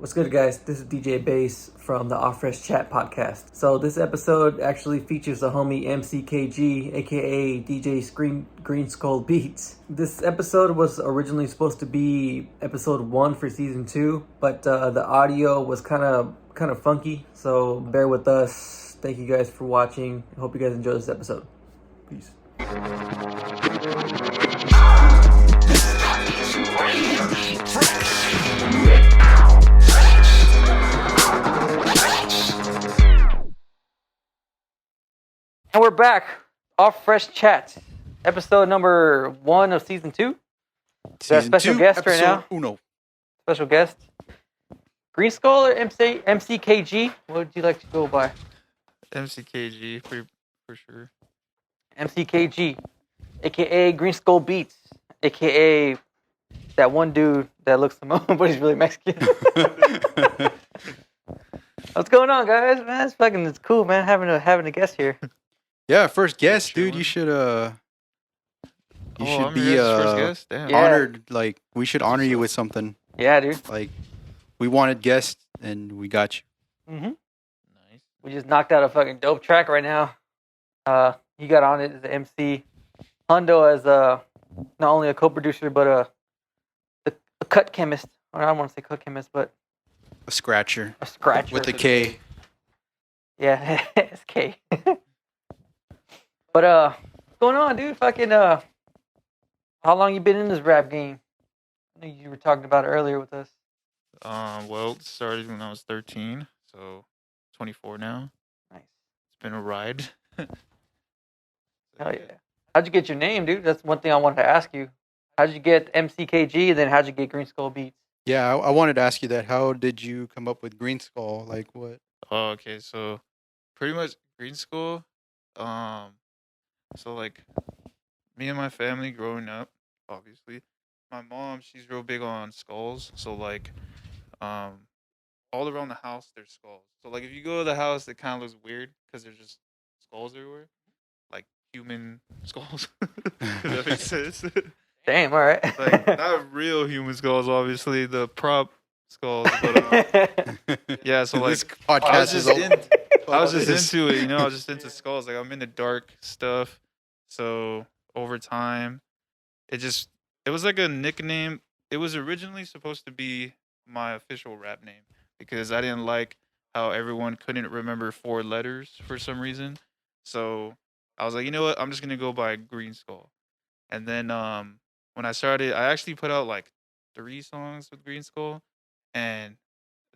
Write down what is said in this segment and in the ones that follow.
What's good, guys? This is DJ Bass from the Off Fresh Chat podcast. So this episode actually features the homie MCKG, aka DJ Green Skull Beats. This episode was originally supposed to be episode 1 for season 2, but the audio was kind of funky. So bear with us. Thank you guys for watching. I hope you guys enjoy this episode. Peace. And we're back. Off Fresh Chat. Episode number 1 of season 2. Got a special guest right now. Uno. Special guest. Green Skull or MCKG? What would you like to go by? MCKG for sure. MCKG, aka Green Skull Beats, aka that one dude that looks Samoan but he's really Mexican. What's going on, guys? Man, it's cool, man, having a guest here. Yeah, first guest, dude. You should be first guest. Damn. honored. Like, we should honor you with something. Yeah, dude. Like, we wanted guests and we got you. Mm-hmm. Nice. We just knocked out a fucking dope track right now. You got on it as the MC. l.hundo as not only a co-producer but a cut chemist. Or I don't want to say cut chemist, but A scratcher. a scratcher With a K. Yeah, it's K. But what's going on, dude? Fucking how long you been in this rap game? I know you were talking about it earlier with us. Well, it started when I was 13, so 24 now. Nice. It's been a ride. Hell yeah. How'd you get your name, dude? That's one thing I wanted to ask you. How'd you get MCKG, and then how'd you get Green Skull Beats? Yeah, I wanted to ask you that. How did you come up with Green Skull? Like, what? Oh, okay, so pretty much Green School. So like me and my family growing up, obviously, my mom, she's real big on skulls. So like, all around the house there's skulls. So like if you go to the house, it kind of looks weird because there's just skulls everywhere, like human skulls. If that makes sense. Damn, all right. Like not real human skulls, obviously, the prop skulls. But yeah, so like This podcast is I was just into it, I was just into skulls. Like I'm into dark stuff. So over time, it was like a nickname. It was originally supposed to be my official rap name because I didn't like how everyone couldn't remember 4 letters for some reason. So I was like, you know what? I'm just gonna go by Green Skull. And then when I started, I actually put out like 3 songs with Green Skull, and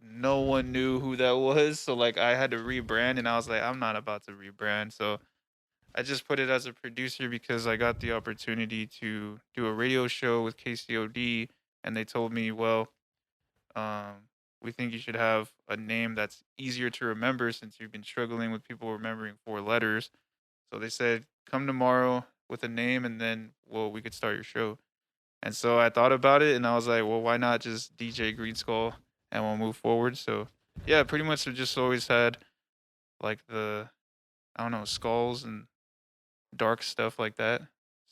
no one knew who that was. So like I had to rebrand, and I was like, I'm not about to rebrand. So I just put it as a producer because I got the opportunity to do a radio show with KCOD, and they told me, well, we think you should have a name that's easier to remember since you've been struggling with people remembering 4 letters. So they said, come tomorrow with a name, and then, well, we could start your show. And so I thought about it, and I was like, well, why not just DJ Green Skull, and we'll move forward. So yeah, pretty much we just always had like skulls and dark stuff like that.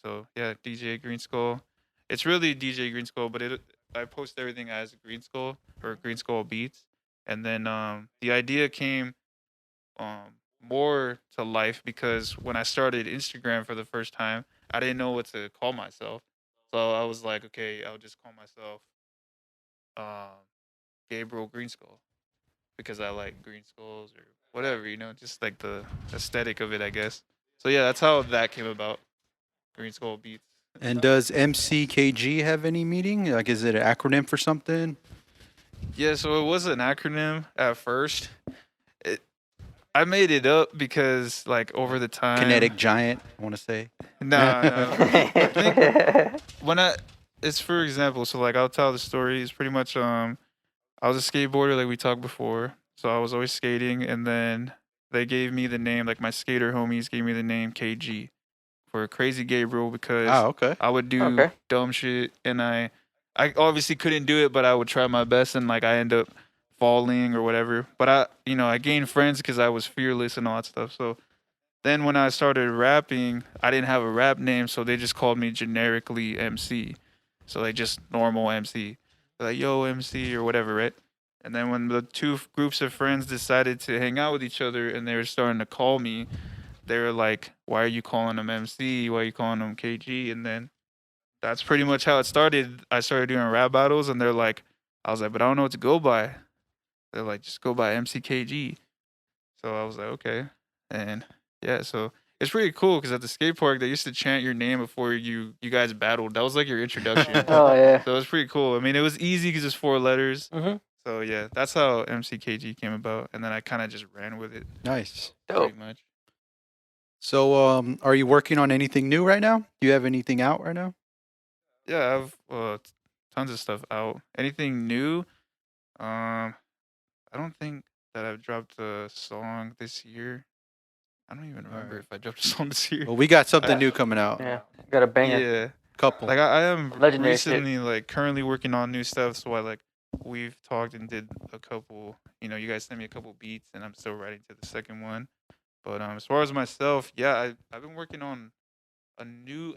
So yeah, DJ Green Skull. It's really DJ Green Skull, but I post everything as Green Skull or Green Skull Beats. And then the idea came more to life because when I started Instagram for the first time, I didn't know what to call myself. So I was like, okay, I'll just call myself Gabriel Green Skull because I like green skulls or whatever, just like the aesthetic of it, I guess. So yeah, that's how that came about. Green Skull Beats. And does MCKG have any meaning? Like, is it an acronym for something? Yeah, so it was an acronym at first. I made it up because, like, over the time. Kinetic Giant, I want to say. No. I think it's for example. So like, I'll tell the story. It's pretty much I was a skateboarder, like we talked before. So I was always skating, and then they gave me the name, like my skater homies gave me the name KG for Crazy Gabriel because okay. I would do dumb shit, and I obviously couldn't do it, but I would try my best, and like I end up falling or whatever. But I gained friends because I was fearless and all that stuff. So then when I started rapping, I didn't have a rap name, so they just called me generically MC. So like just normal MC. They're like, yo, MC or whatever, right? And then when the two groups of friends decided to hang out with each other and they were starting to call me, they were like, "Why are you calling him MC? Why are you calling him KG?" And then that's pretty much how it started. I started doing rap battles, and they're like, I was like, "But I don't know what to go by." They're like, "Just go by MCKG." So I was like, "Okay," and yeah, so it's pretty cool because at the skate park they used to chant your name before you guys battled. That was like your introduction. Oh yeah. So it was pretty cool. I mean, it was easy because it's 4 letters. Mhm. So yeah, that's how MCKG came about, and then I kind of just ran with it Nice. Dope. pretty much. So, are you working on anything new right now? Do you have anything out right now? Yeah, I have tons of stuff out. Anything new? I don't think that I've dropped a song this year. I don't even remember Alright. if I dropped a song this year. Well, we got something I- new coming out. Yeah. Got a banger. Yeah, Couple. like I am Legendary shit. recently like currently working on new stuff. So I like we've talked and did a couple. You guys sent me a couple beats, and I'm still writing to the second one. But as far as myself, yeah, I've been working on a new.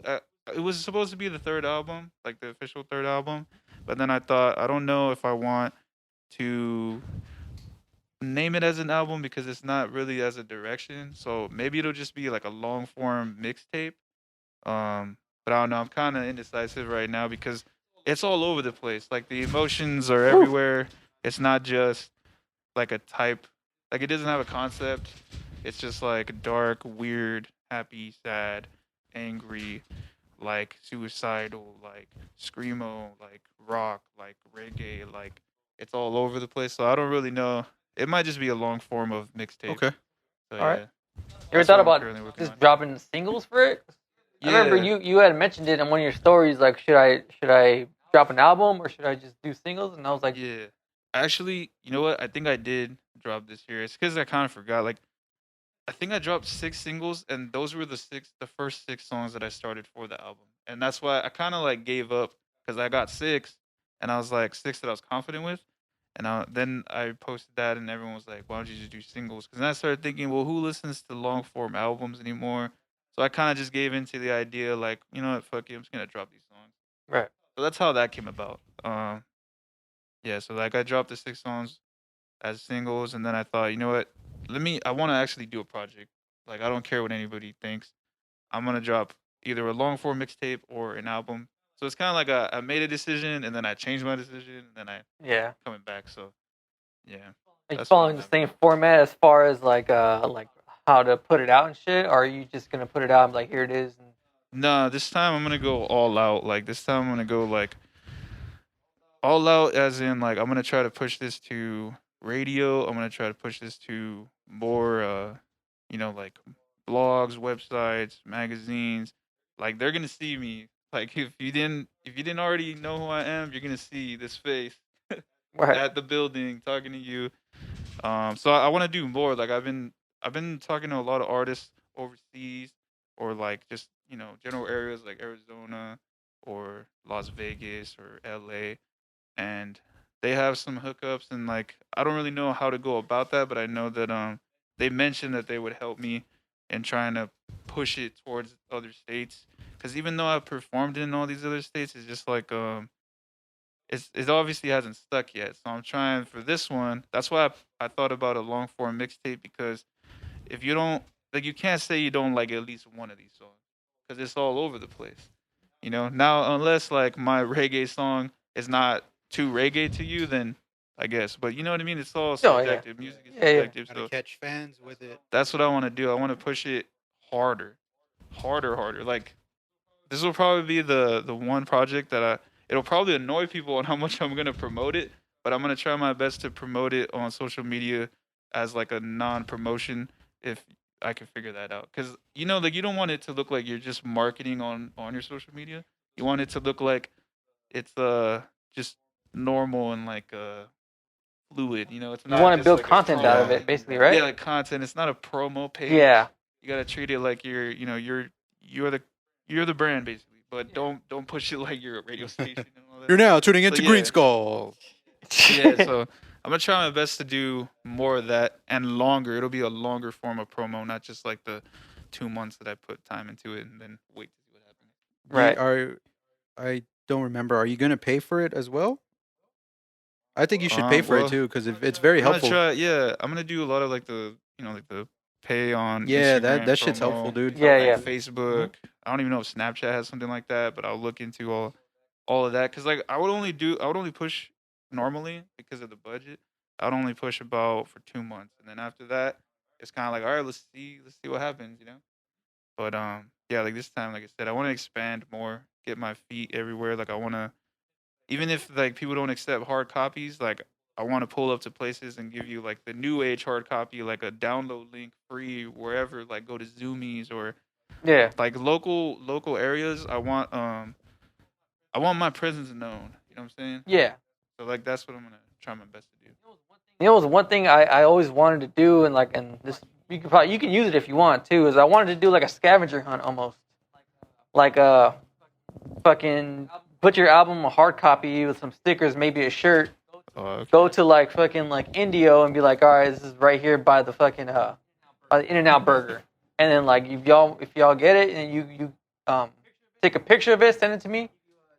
It was supposed to be the third album, like the official third album. But then I thought I don't know if I want to name it as an album because it's not really as a direction. So maybe it'll just be like a long form mixtape. But I don't know. I'm kind of indecisive right now because it's all over the place. Like the emotions are everywhere. It's not just like a type. Like it doesn't have a concept. It's just like dark, weird, happy, sad, angry, like suicidal, like screamo, like rock, like reggae, like it's all over the place. So I don't really know. It might just be a long form of mixtape. Okay. So All right. yeah. You ever That's thought what I'm about currently working just on. dropping singles for it? I Yeah. remember you had mentioned it in one of your stories. Like, should I drop an album or should I just do singles? And I was like, Yeah. Actually, you know what? I think I did drop this year. It's because I kind of forgot. Like, I think I dropped 6 singles, and those were the first 6 songs that I started for the album, and that's why I kind of like gave up because I got 6, and I was like 6 that I was confident with, and then I posted that, and everyone was like, "Why don't you just do singles?" Because then I started thinking, well, who listens to long form albums anymore? So I kind of just gave into the idea, like, you know what, fuck it, I'm just gonna drop these songs. right. So that's how that came about. Yeah, so like I dropped the 6 songs as singles, and then I thought, you know what? I want to actually do a project. Like I don't care what anybody thinks. I'm gonna drop either a long form mixtape or an album. So it's kind of like I made a decision, and then I changed my decision, and then I Yeah. coming back. So yeah, Are you that's what following I'm the having. same format as far as like how to put it out and shit? Or are you just gonna put it out and be like, here it is? And... Nah, this time I'm gonna go all out. Like this time I'm gonna go like all out, as in like I'm gonna try to push this to radio. I'm gonna try to push this to more, like blogs, websites, magazines. Like they're gonna see me. Like if you didn't already know who I am, you're gonna see this face Right. at the building talking to you. So I want to do more. Like I've been talking to a lot of artists overseas, or like just general areas like Arizona or Las Vegas or LA, and they have some hookups, and like I don't really know how to go about that, but I know that they mentioned that they would help me in trying to push it towards other states, because even though I've performed in all these other states, it's just like it obviously hasn't stuck yet. So I'm trying for this one. That's why I thought about a long form mixtape, because if you don't like, you can't say you don't like at least one of these songs because it's all over the place. Now unless like my reggae song is not too reggae to you, then I guess. But you know what I mean? It's all Oh yeah. subjective. Music is Yeah, yeah. subjective. Gotta So catch fans with it. that's what I want to do. I want to push it harder, harder. Like this will probably be the one project that it'll probably annoy people on how much I'm gonna promote it, but I'm gonna try my best to promote it on social media as like a non-promotion if I can figure that out. Cause like you don't want it to look like you're just marketing on your social media. You want it to look like it's just normal and like fluid. It's You not want to just build like a content out of promo. it, basically, right? Yeah, like content. It's not a promo page. Yeah. You gotta treat it like you're the brand basically, but don't push it like you're a radio station and all that. You're now tuning So into Green yeah, Skull. yeah. So I'm gonna try my best to do more of that and longer. It'll be a longer form of promo, not just like the 2 months that I put time into it and then wait to see what happens. Right. I don't remember. Are you gonna pay for it as well? I think you should pay for it Well, too because it's very I'm gonna helpful. try. Yeah, I'm gonna do a lot of like the like the pay on Yeah, Instagram that shit's helpful, promo, dude. Yeah, like yeah. Facebook. I don't even know if Snapchat has something like that, but I'll look into all of that because like I would only push normally because of the budget. I would only push about for 2 months, and then after that, it's kind of like all right, let's see what happens, you know. But yeah, like this time, like I said, I want to expand more, get my feet everywhere. Like I want to, even if like people don't accept hard copies, like I want to pull up to places and give you like the new age hard copy, like a download link free wherever. Like go to Zoomies or Yeah. like local areas. I want my presence known. You know what I'm saying? Yeah. So like that's what I'm gonna try my best to do. You know, it was one thing I always wanted to do, and this you can use it if you want too. Is I wanted to do like a scavenger hunt almost, like fucking put your album a hard copy with some stickers, maybe a shirt. Okay. Go to like fucking like Indio and be like, all right, this is right here by the fucking by the In-N-Out Burger, and then like if y'all get it and you take a picture of it, send it to me,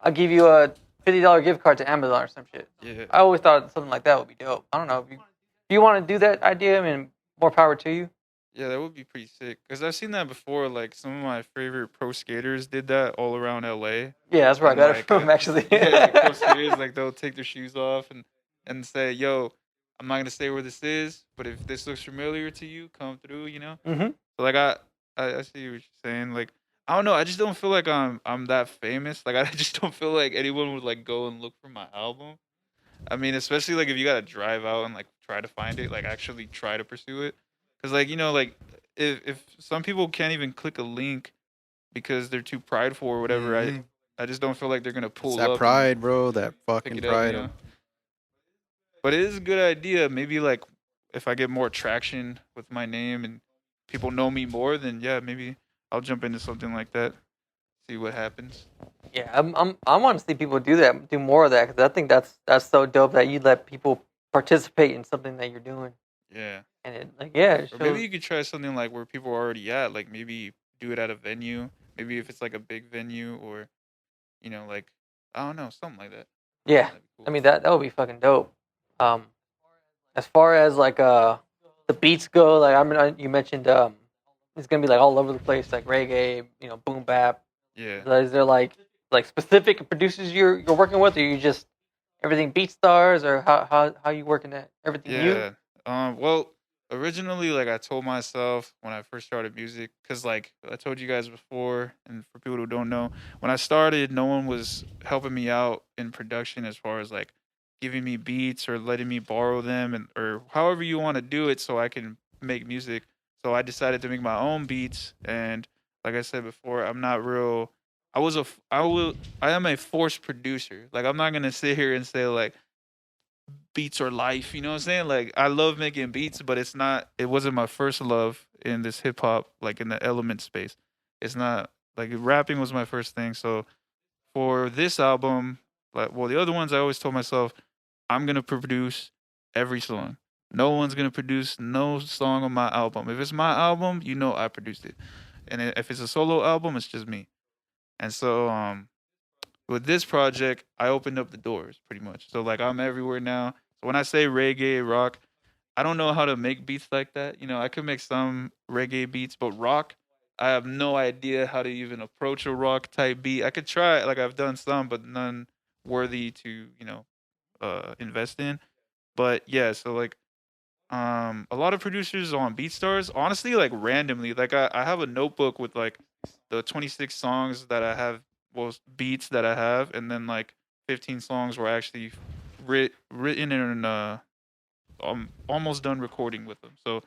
I'll give you a $50 gift card to Amazon or some shit. Yeah. I always thought something like that would be dope. I don't know if you want to do that idea. I mean, more power to you. Yeah, that would be pretty sick. Cause I've seen that before. Like some of my favorite pro skaters did that all around LA. Yeah, that's where I And got it like, from actually. yeah, like pro skaters, like they'll take their shoes off and say, "Yo, I'm not gonna say where this is, but if this looks familiar to you, come through." You know. Mm-hmm. So like I see what you're saying. Like I don't know. I just don't feel like I'm that famous. Like I just don't feel like anyone would like go and look for my album. I mean, especially like if you gotta drive out and like try to find it, like actually try to pursue it, because like like if some people can't even click a link because they're too prideful or whatever, Mhm. I just don't feel like they're gonna It's pull that up pride, bro. That and pick fucking it up, you pride. know. But it is a good idea. Maybe like if I get more traction with my name and people know me more, then yeah, maybe I'll jump into something like that. See what happens. Yeah, I want to see people do that, do more of that, because I think that's so dope that you let people participate in something that you're doing, Yeah. and it like yeah, it Or shows. maybe you could try something like where people are already at, like maybe do it at a venue. Maybe if it's like a big venue or, like I don't know, something like that. Yeah, That'd be I cool. mean that would be fucking dope. Um, as far as like the beats go, like I mean you mentioned it's gonna be like all over the place, like reggae, boom bap. Yeah. Is there like specific producers you're working with, or you just everything beat stars, or how you working that everything you? Yeah. Well, originally, like I told myself when I first started music, because like I told you guys before, and for people who don't know, when I started, no one was helping me out in production as far as like giving me beats or letting me borrow them and or however you want to do it so I can make music. So I decided to make my own beats, and like I said before, I'm not real. I am a forced producer. Like I'm not gonna sit here and say like beats are life. You know what I'm saying? Like I love making beats, but it wasn't my first love in this hip hop, like in the element space. It's not like rapping was my first thing. So for this album, like well, the other ones I always told myself, I'm gonna produce every song. No one's gonna produce no song on my album. If it's my album, I produced it. And if it's a solo album, it's just me. And so with this project, I opened up the doors pretty much. So like I'm everywhere now. So when I say reggae, rock, I don't know how to make beats like that. I could make some reggae beats, but rock, I have no idea how to even approach a rock type beat. I could try, like I've done some, but none worthy to, invest in. But yeah, so like a lot of producers on BeatStars, honestly, like randomly, like I have a notebook with like the 26 songs that I have, well, beats that I have, and then like 15 songs were actually written and almost done recording with them. So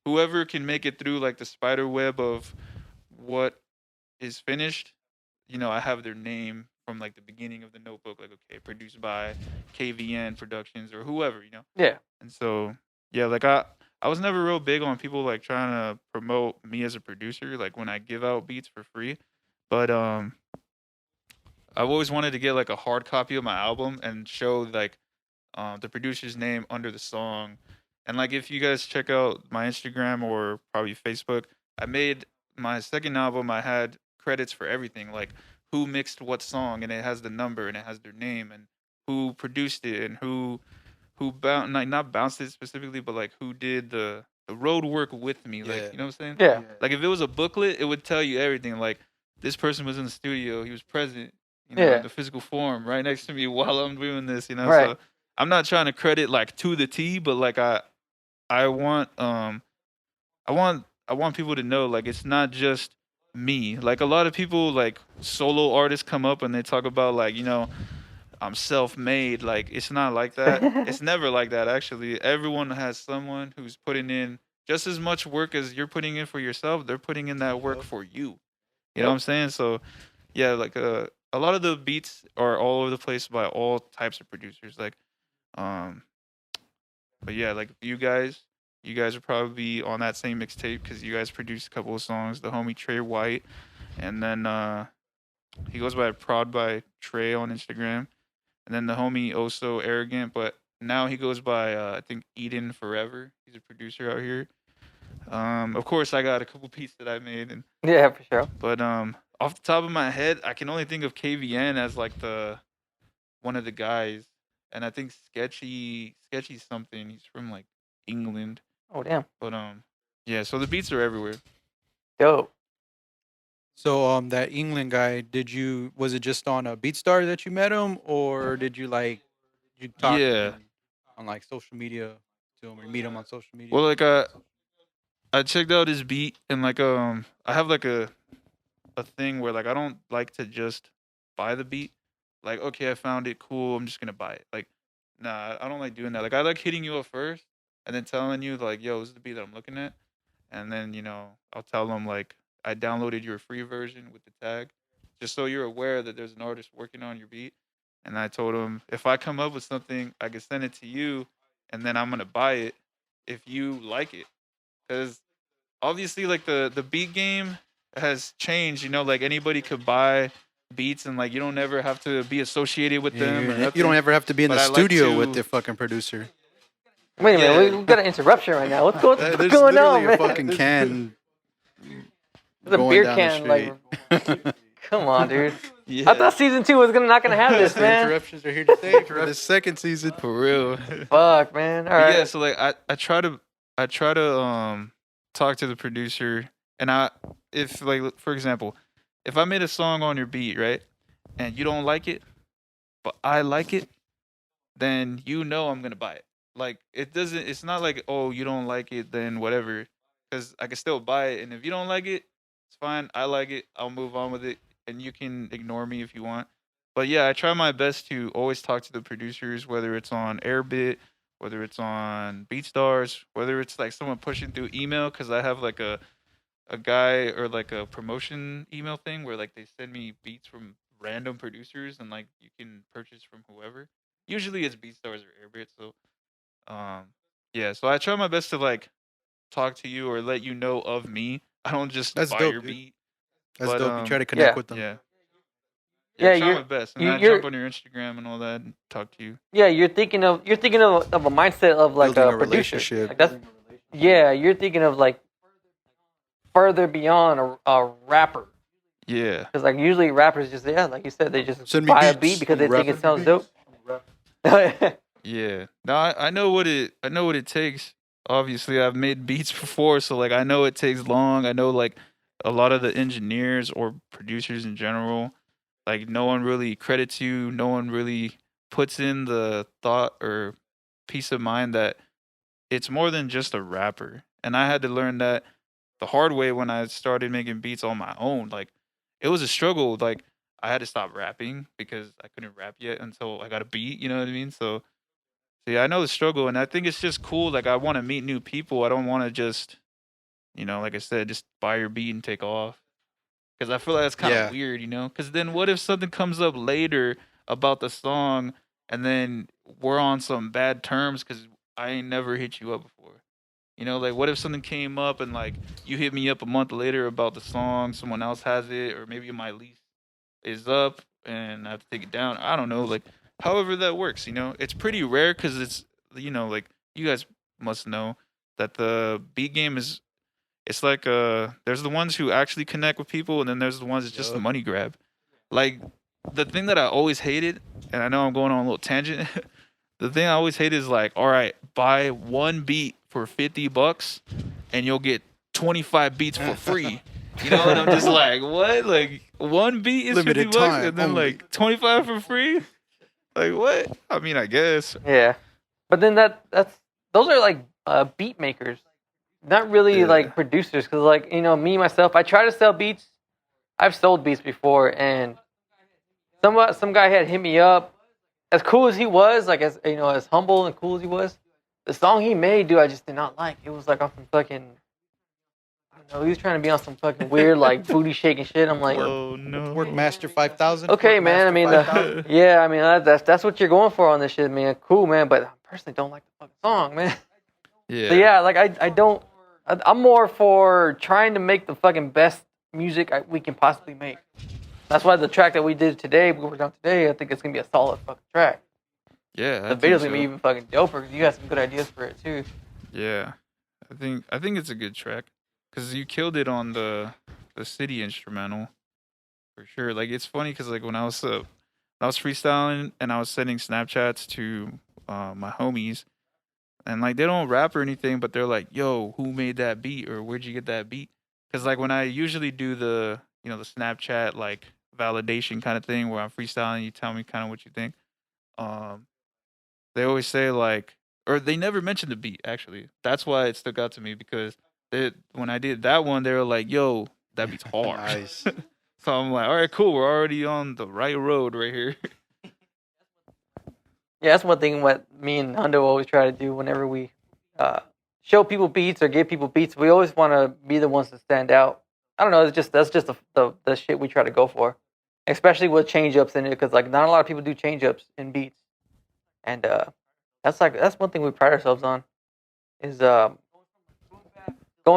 whoever can make it through like the spider web of what is finished, I have their name from like the beginning of the notebook, like okay, produced by KVN Productions or whoever, Yeah. and so yeah, like I was never real big on people like trying to promote me as a producer, like when I give out beats for free. But I've always wanted to get like a hard copy of my album and show like the producer's name under the song. And like if you guys check out my Instagram or probably Facebook, I made my second album. I had credits for everything, like who mixed what song, and it has the number and it has their name and who produced it and who who not bounced it specifically, but like who did the road work with me. Like, Yeah. you know what I'm saying? Yeah. Like if it was a booklet, it would tell you everything. Like this person was in the studio, he was present, Yeah. in the pphysical form right next to me while I'm doing this, Right. So I'm not trying to credit like to the T, but like I want I want people to know like it's not just me. Like a lot of people like solo artists come up and they talk about like, I'm self-made. Like it's not like that. It's never like that actually. Everyone has someone who's putting in just as much work as you're putting in for yourself. They're putting in that work for you. You know what I'm saying? So yeah, like a lot of the beats are all over the place by all types of producers. Like um but yeah, like you guys are probably on that same mixtape because you guys produced a couple of songs. The homie Trey White, and then he goes by Prod by Trey on Instagram, and then the homie Also Arrogant, but now he goes by I think Eden Forever. He's a producer out here. Of course I got a couple beats that I made, Yeah, for sure. but off the top of my head, I can only think of KVN as like the one of the guys, and I think Sketchy something. He's from like England. Oh, damn. But yeah. So the beats are everywhere. Dope. So that England guy, was it just on a BeatStar that you met him, or did you talk Yeah. on like social media to him or meet him on social media? Well, like I checked out his beat and like I have like a thing where like I don't like to just buy the beat. Like okay, I found it cool. I'm just gonna buy it. Like nah, I don't like doing that. Like I like hitting you up first and then telling you like, yo, this is the beat that I'm looking at, and then I'll tell them like I downloaded your free version with the tag, just so you're aware that there's an artist working on your beat. And I told him if I come up with something, I can send it to you, and then I'm gonna buy it if you like it, because obviously like the beat game has changed. Like anybody could buy beats, and like you don't ever have to be associated with them or nothing. You don't ever have to be in But the I like studio with to- the fucking producer. Wait a minute, Yeah. we got an interruption right now. What's There's going literally on, a man? fucking can There's a going beer down can, the like, street. come on, dude. Yeah. I thought season 2 was not gonna have this, The man. interruptions are here to stay for the second season. For real. Fuck, man. All But right. yeah, so like I try to talk to the producer, and if like for example, if I made a song on your beat, right, and you don't like it, but I like it, then I'm gonna buy it. Like it's not like, oh, you don't like it, then whatever, because I can still buy it, and if you don't like it, it's fine. I like it. I'll move on with it, and you can ignore me if you want. But yeah, I try my best to always talk to the producers, whether it's on Airbit, whether it's on BeatStars, whether it's like someone pushing through email, because I have like a guy or like a promotion email thing where like they send me beats from random producers and like you can purchase from whoever. Usually it's BeatStars or Airbit. So yeah, so I try my best to like talk to you or let you know of me. I don't just That's buy dope, your dude. beat. That's But, dope. You try to connect yeah. with them. Yeah. Yeah, I try you're- my best, and you- I you're- jump on your Instagram and all that and talk to you. Yeah, you're thinking of a mindset of like Building a a producer. relationship. Like that's, yeah, you're thinking of like further beyond a rapper. Yeah. Because like usually rappers just like you said, they just Send me buy a beats, beat because they think rapper. it sounds dope. Yeah. No, I know what it takes. Obviously, I've made beats before, so like I know it takes long. I know like a lot of the engineers or producers in general, like no one really credits you. No one really puts in the thought or peace of mind that it's more than just a rapper. And I had to learn that the hard way when I started making beats on my own. Like it was a struggle. Like I had to stop rapping because I couldn't rap yet until I got a beat. You know what I mean? So yeah, I know the struggle, and I think it's just cool. Like I want to meet new people. I don't want to just, like I said, just buy your beat and take off. Because I feel like that's kind of Yeah. weird, Because then what if something comes up later about the song, and then we're on some bad terms because I ain't never hit you up before. Like what if something came up and like you hit me up a month later about the song, someone else has it, or maybe my lease is up and I have to take it down. I don't know, like however that works, It's pretty rare because it's like you guys must know that the beat game it's like there's the ones who actually connect with people, and then there's the ones that's just a Yup. money grab. Like the thing that I always hated, and I know I'm going on a little tangent, the thing I always hate is like, all right, buy one beat for $50 and you'll get 25 beats for free. You know, and I'm just like, what? Like one beat is Limited $50 time and then only. like 25 for free? Like what? I mean, I guess. Yeah, but then that's those are like beat makers, not really Yeah. like producers. Because like me myself, I try to sell beats. I've sold beats before, and some guy had hit me up. As cool as he was, like as humble and cool as he was, the song he made, dude, I just did not like. It was like on some fucking, I don't know, he was trying to be on some fucking weird like booty shaking shit. I'm like, Oh no. Work Master 5000. okay, Work man. I Master mean, 5000. yeah, I mean that's what you're going for on this shit, man. Cool, man. But I personally don't like the fucking song, man. Yeah. So yeah, like I don't. I'm more for trying to make the fucking best music we can possibly make. That's why the track that we did today, we worked on today, I think it's gonna be a solid fucking track. Yeah. The video's gonna be even fucking doper because you got some good ideas for it too. Yeah. I think it's a good track because you killed it on the city instrumental for sure. Like it's funny because like when I was freestyling and I was sending Snapchats to my homies, and like they don't rap or anything, but they're like, "Yo, who made that beat?" or "Where'd you get that beat?" Because like when I usually do the the Snapchat like validation kind of thing where I'm freestyling, you tell me kind of what you think. Um, they always say like, or they never mention the beat actually. That's why it stuck out to me because when I did that one, they were like, "Yo, that beat's hard." Nice. So I'm like, "All right, cool. We're already on the right road right here." Yeah, that's one thing what me and Hundo always try to do whenever we show people beats or give people beats. We always want to be the ones to stand out. I don't know. That's just the shit we try to go for, especially with change ups in it, because like not a lot of people do change ups in beats, and that's one thing we pride ourselves on is going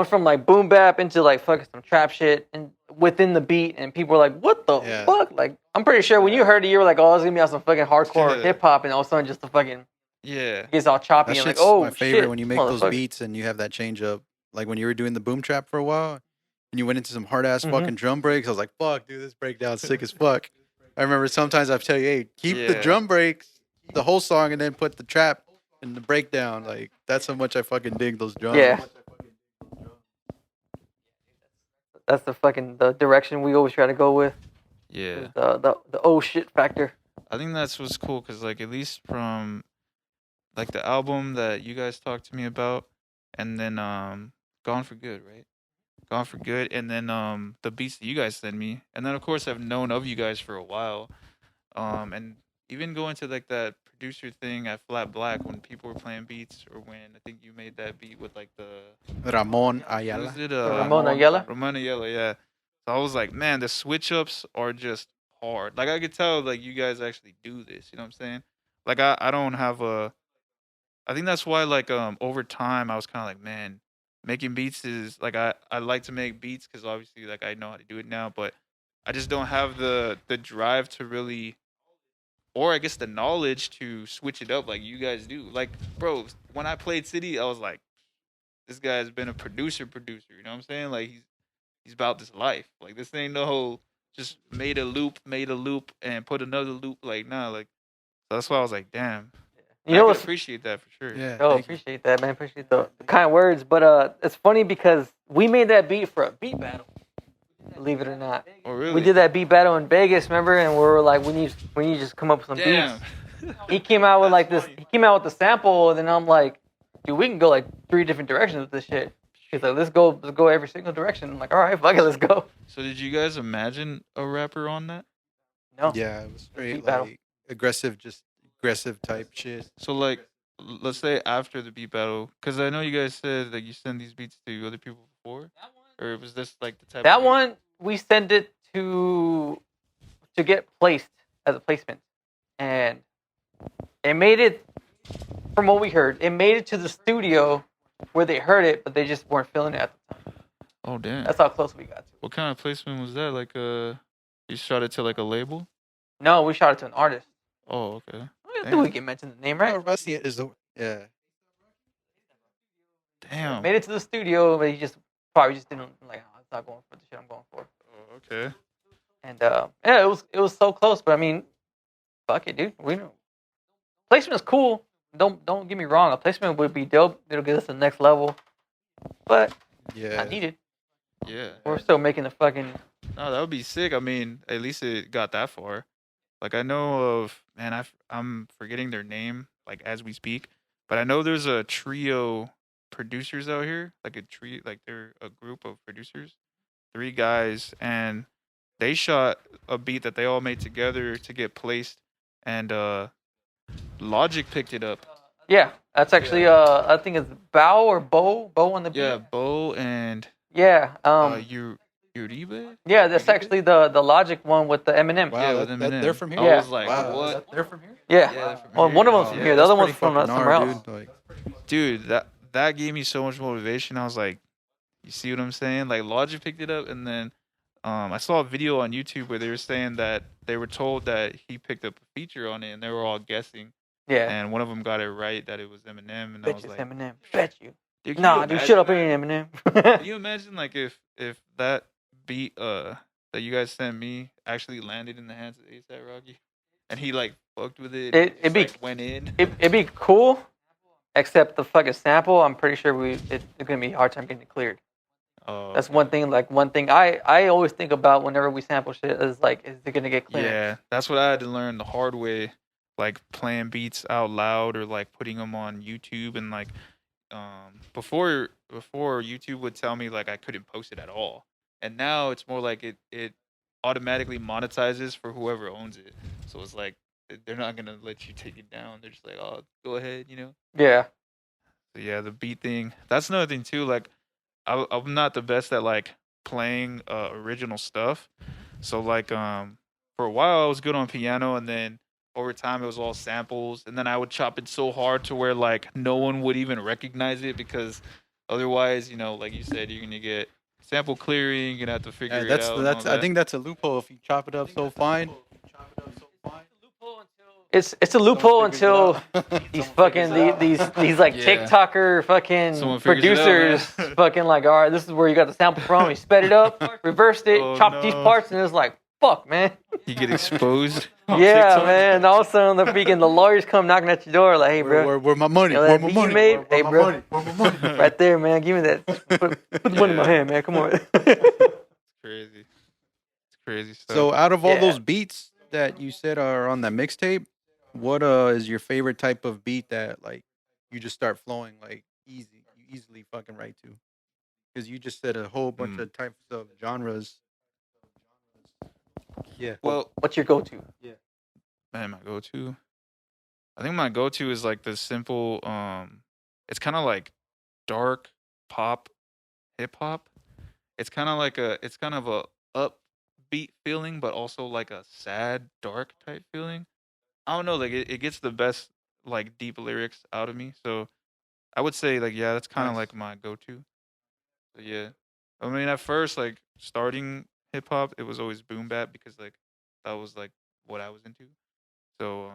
from like boom bap into like fucking some trap shit and within the beat, and people are like, "What the Yeah. fuck?" Like, I'm pretty sure when you heard it, you were like, "Oh, it's gonna be on some fucking hardcore Yeah. hip hop," and all of a sudden, just the fucking Yeah. gets all choppy That and like, shit's "Oh my favorite shit!" when you make those motherfucker. beats and you have that change up. Like when you were doing the boom trap for a while and you went into some hard ass Mhm. fucking drum breaks. I was like, fuck, dude, this breakdown's sick as fuck. I remember sometimes I'd tell you, hey, keep the Yeah. drum breaks, the whole song, and then put the trap in the breakdown. Like that's how much I fucking dig those drums. Yeah. That's the direction we always try to go with. Yeah. Is the oh shit factor. I think that's what's cool because like at least from like the album that you guys talked to me about, and then Gone for Good, right? Gone for Good, and then the beats that you guys send me, and then of course I've known of you guys for a while, and even going to like that producer thing at Flat Black when people were playing beats, or when I think you made that beat with like the Ramon who Ayala. is it? Ramon Ayala. Ramon Ayala, yeah. So I was like, man, the switch ups are just hard. Like I could tell like you guys actually do this. You know what I'm saying? Like I don't have a. I think that's why like over time I was kind of like, man, making beats is like I like to make beats because obviously like I know how to do it now, but I just don't have the drive to really, or I guess the knowledge to switch it up like you guys do. Like bro, when I played City, I was like, this guy's been a producer. You know what I'm saying? Like he's about this life. Like this ain't no just made a loop, and put another loop. Like nah, like so that's why I was like, damn. You I know could what's appreciate that for sure. Yeah. Oh, Thank you. appreciate that, man. Appreciate the kind words. But it's funny because we made that beat for a beat battle. Believe it or not. Oh really? We did that beat battle in Vegas, remember? And we were like, we need to just come up with some Damn. beats. He came out with like this. He came out with the sample, and then I'm like, dude, we can go like 3 different directions with this shit. He's like, let's go every single direction. I'm like, all right, fuck it, let's go. So did you guys imagine a rapper on that? No. Yeah, it was straight Beat battle. like aggressive type shit. So like, let's say after the beat battle, because I know you guys said that you send these beats to other people before, or was this like the type? That of beat? one we sent it to get placed as a placement, and it made it. From what we heard, it made it to the studio where they heard it, but they just weren't feeling it at the time. Oh damn. That's how close we got to it. What kind of placement was that? Like you shot it to like a label? No, we shot it to an artist. Oh okay. I think we can mention the name, right? Oh, Rusty is the yeah. Damn. Made it to the studio, but he just probably just didn't like. Oh, it's not going for the shit I'm going for. Oh, okay. And yeah, it was so close, but I mean, fuck it, dude. We know placement is cool, don't get me wrong. A placement would be dope. It'll get us to the next level, but Yeah. not needed. Yeah. We're still making the fucking. No, that would be sick. I mean, at least it got that far. Like I know of, man, I'm forgetting their name like as we speak, but I know there's a trio producers out here, like they're a group of producers, three guys, and they shot a beat that they all made together to get placed, and Logic picked it up. Yeah, that's actually I think it's Bow or Bo on the beat. Yeah, Bo and Yeah. Uribe. Yeah, that's actually the Logic one with the Eminem. Wow, Yeah, with that, Eminem. they're from here. I Yeah. was like, Wow, what? they're from here. Yeah. they're from Well, here. one of them's from Yeah, here. The other That's one's pretty from fucking somewhere hard, else. dude. Like, Dude, that gave me so much motivation. I was like, you see what I'm saying? Like Logic picked it up, and then I saw a video on YouTube where they were saying that they were told that he picked up a feature on it, and they were all guessing. Yeah. And one of them got it right that it was Eminem, and I Bet was you it's like, Eminem. Bet you. dude, can Nah, you dude, shut up, it imagine ain't that? Eminem. Can you imagine like if that beat that you guys sent me actually landed in the hands of ASAP Rocky, and he like fucked with it, and It'd be like, went in. it'd be cool, except the fucking sample. I'm pretty sure it's gonna be a hard time getting it cleared. Oh, That's one thing. Like one thing I always think about whenever we sample shit is like, is it gonna get cleared? yeah, that's what I had to learn the hard way, like playing beats out loud or like putting them on YouTube and like before YouTube would tell me like I couldn't post it at all, and now it's more like it automatically monetizes for whoever owns it. So it's like they're not gonna let you take it down. They're just like, oh, go ahead, you know. Yeah. So yeah, the beat thing. That's another thing too. Like I'm not the best at like playing original stuff. So like for a while I was good on piano, and then over time it was all samples, and then I would chop it so hard to where like no one would even recognize it, because otherwise, you know, like you said, you're gonna get sample clearing, you're gonna have to figure it out. and all I that. think that's a loophole. If you chop it up so fine, It's a loophole Someone until figures it out. these fucking these like Yeah. TikToker fucking Someone figures it out, producers man. fucking like, all right, this is where you got the sample from. You sped it up, reversed it, Oh, chopped these no. parts, and it's like, fuck, man. You get exposed. on Yeah, TikTok. man. All of a sudden, the lawyers come knocking at your door, like, hey, bro, where my money? You know Where that my beat you money? made? Where Hey, my bro. money? Where my money? right there, man. Give me that. Put the money in my Yeah. hand, man. Come on. Crazy. It's crazy stuff. So out of all Yeah. those beats that you said are on that mixtape, what is your favorite type of beat that like you just start flowing like you easily fucking write to? Because you just said a whole bunch of types of genres. Yeah. well, What's your go-to? man, my go-to. I think my go-to is like the simple. It's kind of like dark pop, hip hop. It's kind of like it's kind of a upbeat feeling, but also like a sad, dark type feeling. I don't know, like it gets the best like deep lyrics out of me. So I would say like yeah, that's kind of Nice. like my go-to. So yeah, I mean at first like starting hip hop, it was always boom bap because like that was like what I was into. So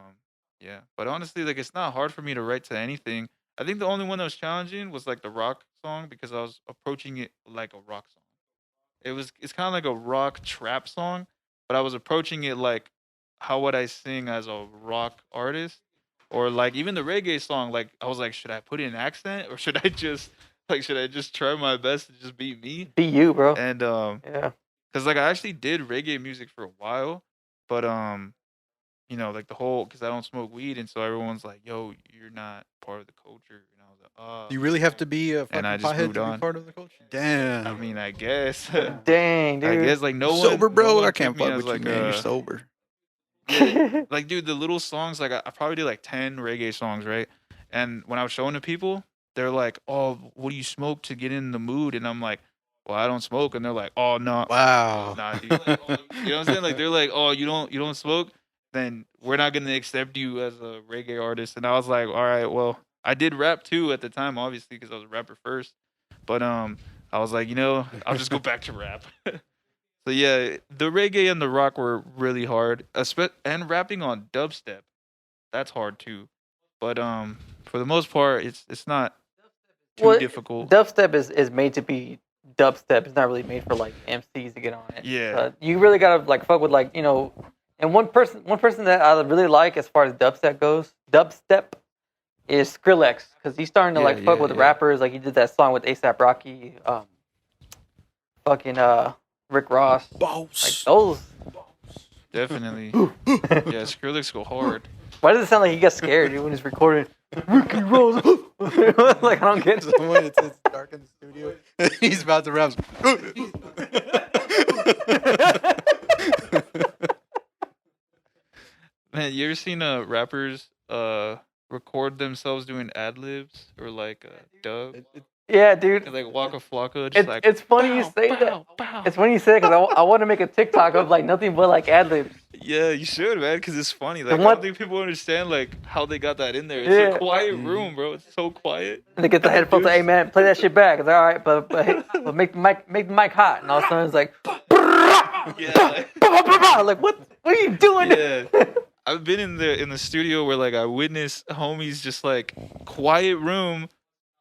yeah, but honestly, like it's not hard for me to write to anything. I think the only one that was challenging was like the rock song, because I was approaching it like a rock song. It's kind of like a rock trap song, but I was approaching it like how would I sing as a rock artist, or like even the reggae song. Like I was like, should I put in an accent, or should I just try my best to just be me? Be you, bro. And Yeah. cause like I actually did reggae music for a while, but you know, like the whole, because I don't smoke weed, and so everyone's like, "Yo, you're not part of the culture," and I was like, "Oh." Do you really have to be a And I fucking just pothead moved to be on. part of the culture? Damn. I mean, I guess. Dang, I dude. guess like no one sober, bro. no one I can't took me fuck as, with you, man. You're sober. like, dude, the little songs, like I probably did like 10 reggae songs, right? And when I was showing to people, they're like, "Oh, what do you smoke to get in the mood?" And I'm like, "Well, I don't smoke." And they're like, "Oh, no, Wow. nah, dude." You know what I'm saying? Like they're like, "Oh, you don't smoke? Then we're not gonna accept you as a reggae artist." And I was like, "All right, well, I did rap too at the time, obviously, because I was a rapper first. But I was like, you know, I'll just go back to rap." So yeah, the reggae and the rock were really hard, and rapping on dubstep, that's hard too. But for the most part, it's not too Well, difficult. Dubstep is made to be dubstep. It's not really made for like MCs to get on it. Yeah. You really gotta like fuck with like, you know, and one person that I really like as far as dubstep goes, is Skrillex, because he's starting to like fuck with rappers. Like he did that song with A$AP Rocky, fucking Rick Ross. Boss. Like those. Definitely. Yeah, Skrillex go hard. Why does it sound like he gets scared when he's recording? Ricky Ross. Like I don't get it. When it's dark in the studio, he's about to rap. Man, you ever seen rappers record themselves doing ad libs or like dub? Yeah, dude. Like Waka Flocka, just like it's funny you say that. It's funny you say it because I want to make a TikTok of like nothing but like ad libs. Yeah, you should, man, because it's funny. Like I don't think people understand like how they got that in there. It's a quiet room, bro. It's so quiet. And they get the headphones. Like, hey man, play that shit back. It's all right, but make the mic hot. And all of a sudden it's like, like what are you doing? Yeah. I've been in the studio where like I witnessed homies just like quiet room,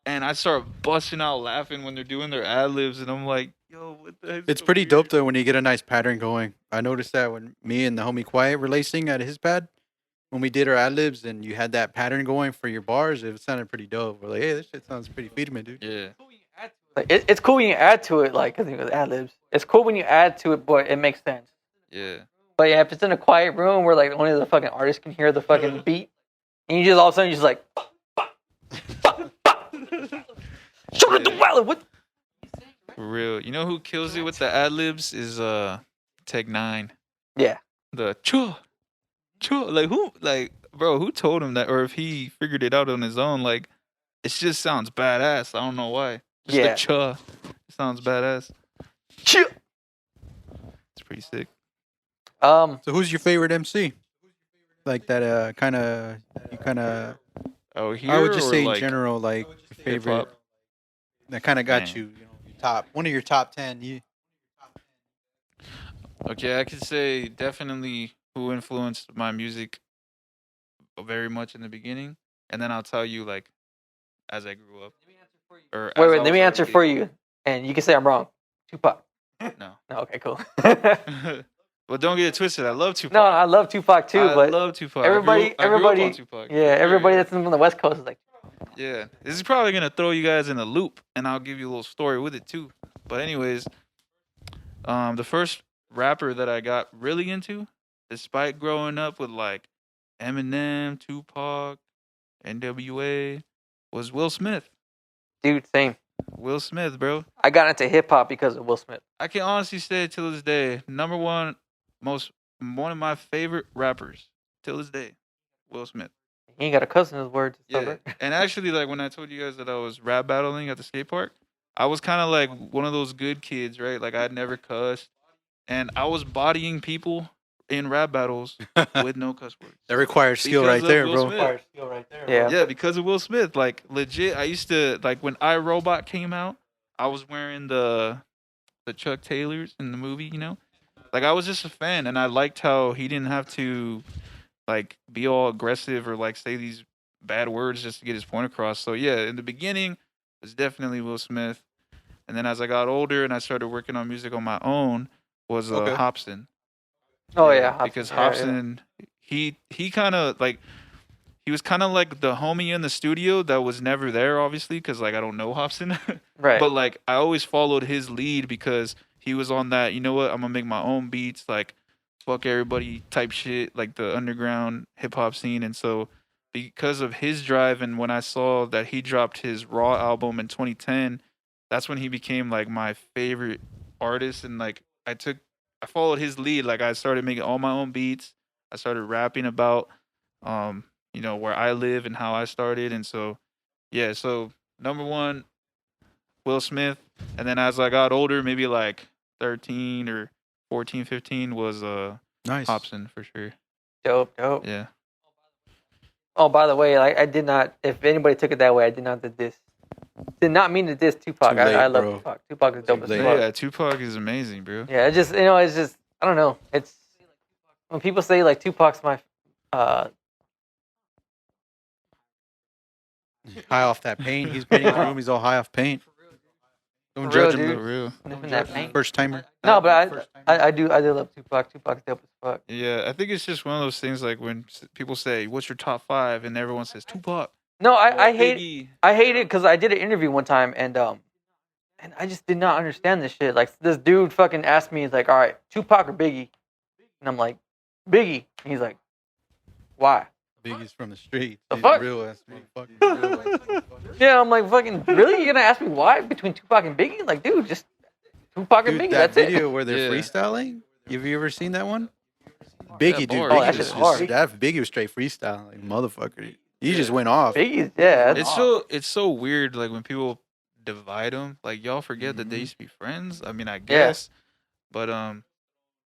and I start busting out laughing when they're doing their ad libs, and I'm like, yo, what the heck? It's pretty dope though when you get a nice pattern going. I noticed that when me and the homie Quiet were lacing at his pad, when we did our ad libs and you had that pattern going for your bars, it sounded pretty dope. We're like, hey, this shit sounds pretty Peterman, dude. Yeah. Like, it's cool when you add to it, like, because it was ad libs. It's cool when you add to it, but it makes sense. Yeah. But yeah, if it's in a quiet room where like only the fucking artist can hear the fucking beat, and you just all of a sudden you're just like, show it to Wilder. What? For real. You know who kills it with the ad libs is Tech 9. Yeah. The chua. Like who bro, who told him that, or if he figured it out on his own, like it just sounds badass. I don't know why. Just the cha. It sounds badass. Chua. It's pretty sick. So who's your favorite MC? Like that kind of Oh, here I would just say like in general, like your favorite hip-hop? that kind of got Man. you know, one of your top 10. Okay, I could say definitely who influenced my music very much in the beginning, and then I'll tell you like as I grew up. Or Wait, let me answer for you, and you can say I'm wrong. Tupac. No. Okay, cool. Well, don't get it twisted. I love Tupac. No, I love Tupac too, I but love Tupac. everybody, I grew up on Tupac. yeah, everybody that's from the West Coast is like, yeah. This is probably gonna throw you guys in a loop, and I'll give you a little story with it too. But anyways, the first rapper that I got really into, despite growing up with like Eminem, Tupac, NWA, was Will Smith. dude, same. Will Smith, bro. I got into hip hop because of Will Smith. I can honestly say to this day, number one of my favorite rappers till this day, Will Smith. He ain't got a cuss in his words. Yeah, and actually, like when I told you guys that I was rap battling at the skate park, I was kind of like one of those good kids, right? Like I'd never cussed, and I was bodying people in rap battles with no cuss words. That requires skill right there, bro. Yeah, because of Will Smith. Like legit, I used to like when iRobot came out, I was wearing the Chuck Taylors in the movie, you know. Like I was just a fan, and I liked how he didn't have to like be all aggressive or like say these bad words just to get his point across. So yeah, in the beginning, it was definitely Will Smith, and then as I got older and I started working on music on my own, was Hopsin. Oh yeah, Hopsin. Because Hopsin, he kind of like he was kind of like the homie in the studio that was never there, obviously, because like I don't know Hopsin, right? But like I always followed his lead because he was on that. You know what? I'm gonna make my own beats, like fuck everybody type shit, like the underground hip hop scene. And so because of his drive, and when I saw that he dropped his Raw album in 2010, that's when he became like my favorite artist. And like I followed his lead. Like I started making all my own beats. I started rapping about you know, where I live and how I started. And so yeah, so number one, Will Smith. And then as I got older, maybe like 13 or 14, 15 was nice. Hopsin for sure. Dope. Yeah. Oh, by the way, I did not. If anybody took it that way, I did not did not mean to diss Tupac. Too late, I love bro. Tupac. Tupac is dope as fuck. Yeah, Tupac is amazing, bro. Yeah, it's just I don't know. It's when people say like Tupac's my high off that paint. He's painting the room. He's all high off paint. Don't For real, judge him. dude. For real. sniffing that paint. First timer. No, but I do love Tupac. Tupac's dope as fuck. Yeah, I think it's just one of those things like when people say, "What's your top 5?" and everyone says Tupac. No, Well, I hate Biggie. I hate it because I did an interview one time and I just did not understand this shit. Like this dude fucking asked me, he's like, all right, Tupac or Biggie? And I'm like, Biggie. And he's like, why? Biggie's from the streets. The He's fuck? a real ass motherfucker. Yeah, I'm like, fucking, really? You're gonna ask me why between Tupac and Biggie? Like, dude, just Tupac and Dude, Biggie. that That's video it. where they're Yeah. freestyling. Have you ever seen that one? Biggie, dude. bars. Oh, Biggie that was shit's hard. that Biggie was straight freestyling, like motherfucker. He just went off. Biggie's, yeah. It's so weird. Like when people divide them, like y'all forget that they Mhm. used to be friends. I mean, I Yeah. guess, but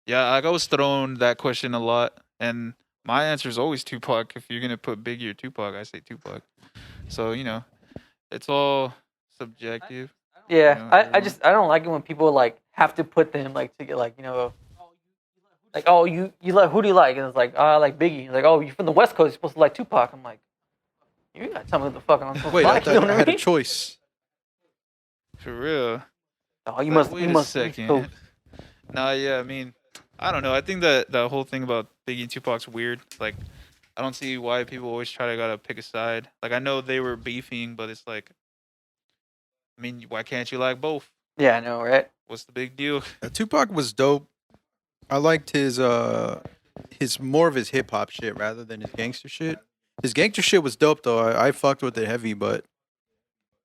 yeah, like I was thrown that question a lot, and my answer is always Tupac. If you're gonna put Biggie or Tupac, I say Tupac. So it's all subjective. Yeah, You know, I everyone- just I don't like it when people like have to put them like to get like like, oh, you like, who do you like? And it's like, oh, I like Biggie. Like, oh, you're from the West Coast, you're supposed to like Tupac. I'm like, you gotta tell me what the fuck I'm supposed Wait, to I like. thought You know I what I had a mean? choice. For real. Oh, you Like, must, wait you a must. second. Nah, yeah, I mean, I don't know. I think that the whole thing about Biggie and Tupac's weird. Like, I don't see why people always try to gotta pick a side. Like, I know they were beefing, but it's like, I mean, why can't you like both? Yeah, I know, right? What's the big deal? Tupac was dope. I liked his more of his hip hop shit rather than his gangster shit. His gangster shit was dope though. I fucked with it heavy, but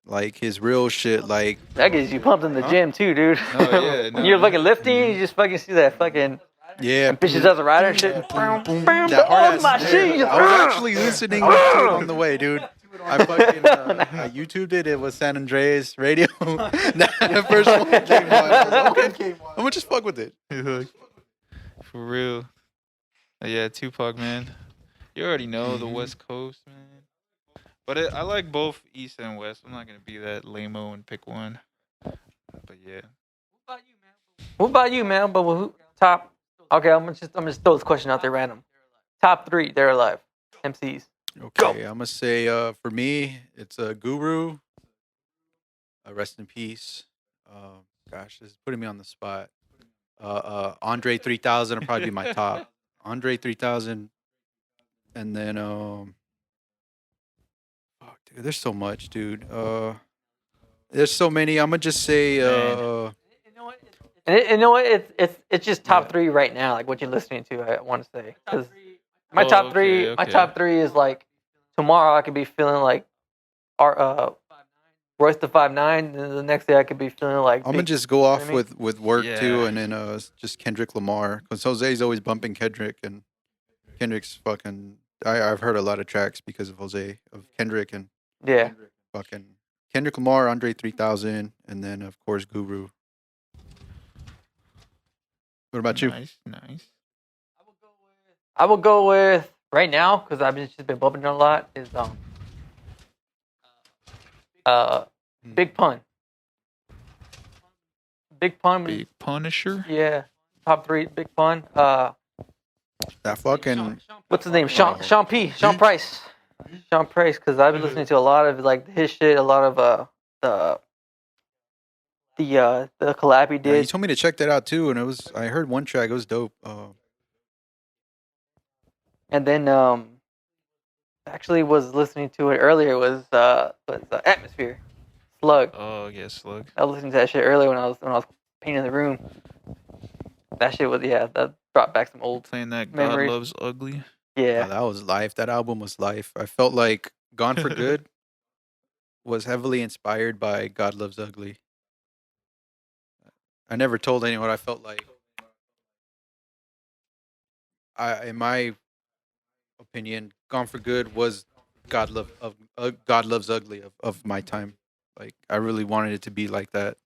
like his real shit, like That gets you pumped in the Huh? gym too, dude. No, yeah, When no, you're no. fucking lifting, you just fucking see that fucking yeah, bitches as a rider and shit. that Oh, hard my ass. shit. I was actually listening to it on the way, dude. I fucking I YouTubed it. It was San Andreas radio. That first one came on. I was like, okay, I'm gonna just fuck with it. For real. Yeah, Tupac, man. You already know the Mhm. West Coast, man. But I like both East and West. I'm not gonna be that lame-o and pick one. But yeah. What about you, man? But who, top? Okay, I'm gonna just throw this question out there random. Top 3, they're alive. MCs. Okay, I'm gonna say for me, it's a Guru. Rest in peace. Gosh, this is putting me on the spot. Andre 3000 will probably be my top. Andre 3000, and then fuck, dude, there's so much, dude. There's so many. I'm gonna just say And you know what? It's just top Yeah. 3 right now. Like what you're listening to. I want to say because my Oh, top 3, okay, my okay. top 3 is like tomorrow I could be feeling like our Royce the 5'9", and the next day I could be feeling like. I'm gonna Big- just go know what off I mean? with work too, Yeah. and then just Kendrick Lamar because Jose's always bumping Kendrick, and Kendrick's fucking. I've heard a lot of tracks because of Kendrick and Yeah. fucking Kendrick Lamar, Andre 3000, and then of course Guru. What about you? Nice. I will go with right now because I've just been bumping it a lot. Is Big Pun. Big Pun. Big Punisher. Yeah. Top 3, Big Pun. That fucking What's his name? Sean Price. Sean Price, because I've been listening to a lot of like his shit, a lot of the collab he yeah, did. you told me to check that out too, and I heard one track, it was dope. And then actually was listening to it earlier was Atmosphere, Slug. Oh yeah, Slug. I was listening to that shit earlier when I was painting the room. That shit was that brought back some old Playing that memories. God Loves Ugly. Yeah. That was life. That album was life. I felt like Gone for Good was heavily inspired by God Loves Ugly. I never told anyone. I felt like in my opinion, Gone for Good was God Loves Ugly of my time. Like I really wanted it to be like that.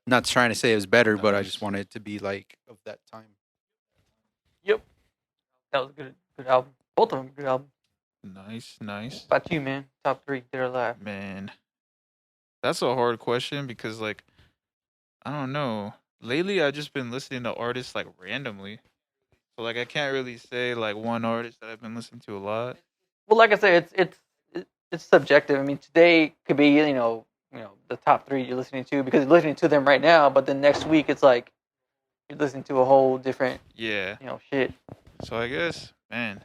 Not trying to say it was better, but I just Nice. wanted it to be like of that time. Yep. That was a good album. Both of them good album. Nice. What about you, man? Top 3, they're alive. Man. That's a hard question because like I don't know. Lately I've just been listening to artists like randomly. So like I can't really say like one artist that I've been listening to a lot. Well, like I say, it's subjective. I mean, today could be the top 3 you're listening to because you're listening to them right now. But then next week it's like you're listening to a whole different Yeah. shit. So I guess, man,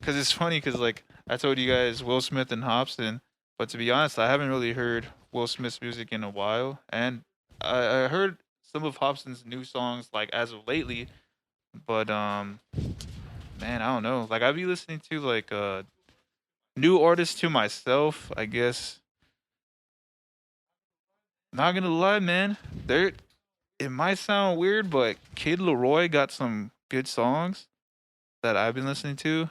because it's funny because like I told you guys Will Smith and Hobson, but to be honest, I haven't really heard Will Smith's music in a while, and I heard some of Hobson's new songs like as of lately, but man, I don't know. Like I be listening to like new artists to myself, I guess. Not gonna lie, man. It might sound weird, but Kid Leroy got some good songs that I've been listening to,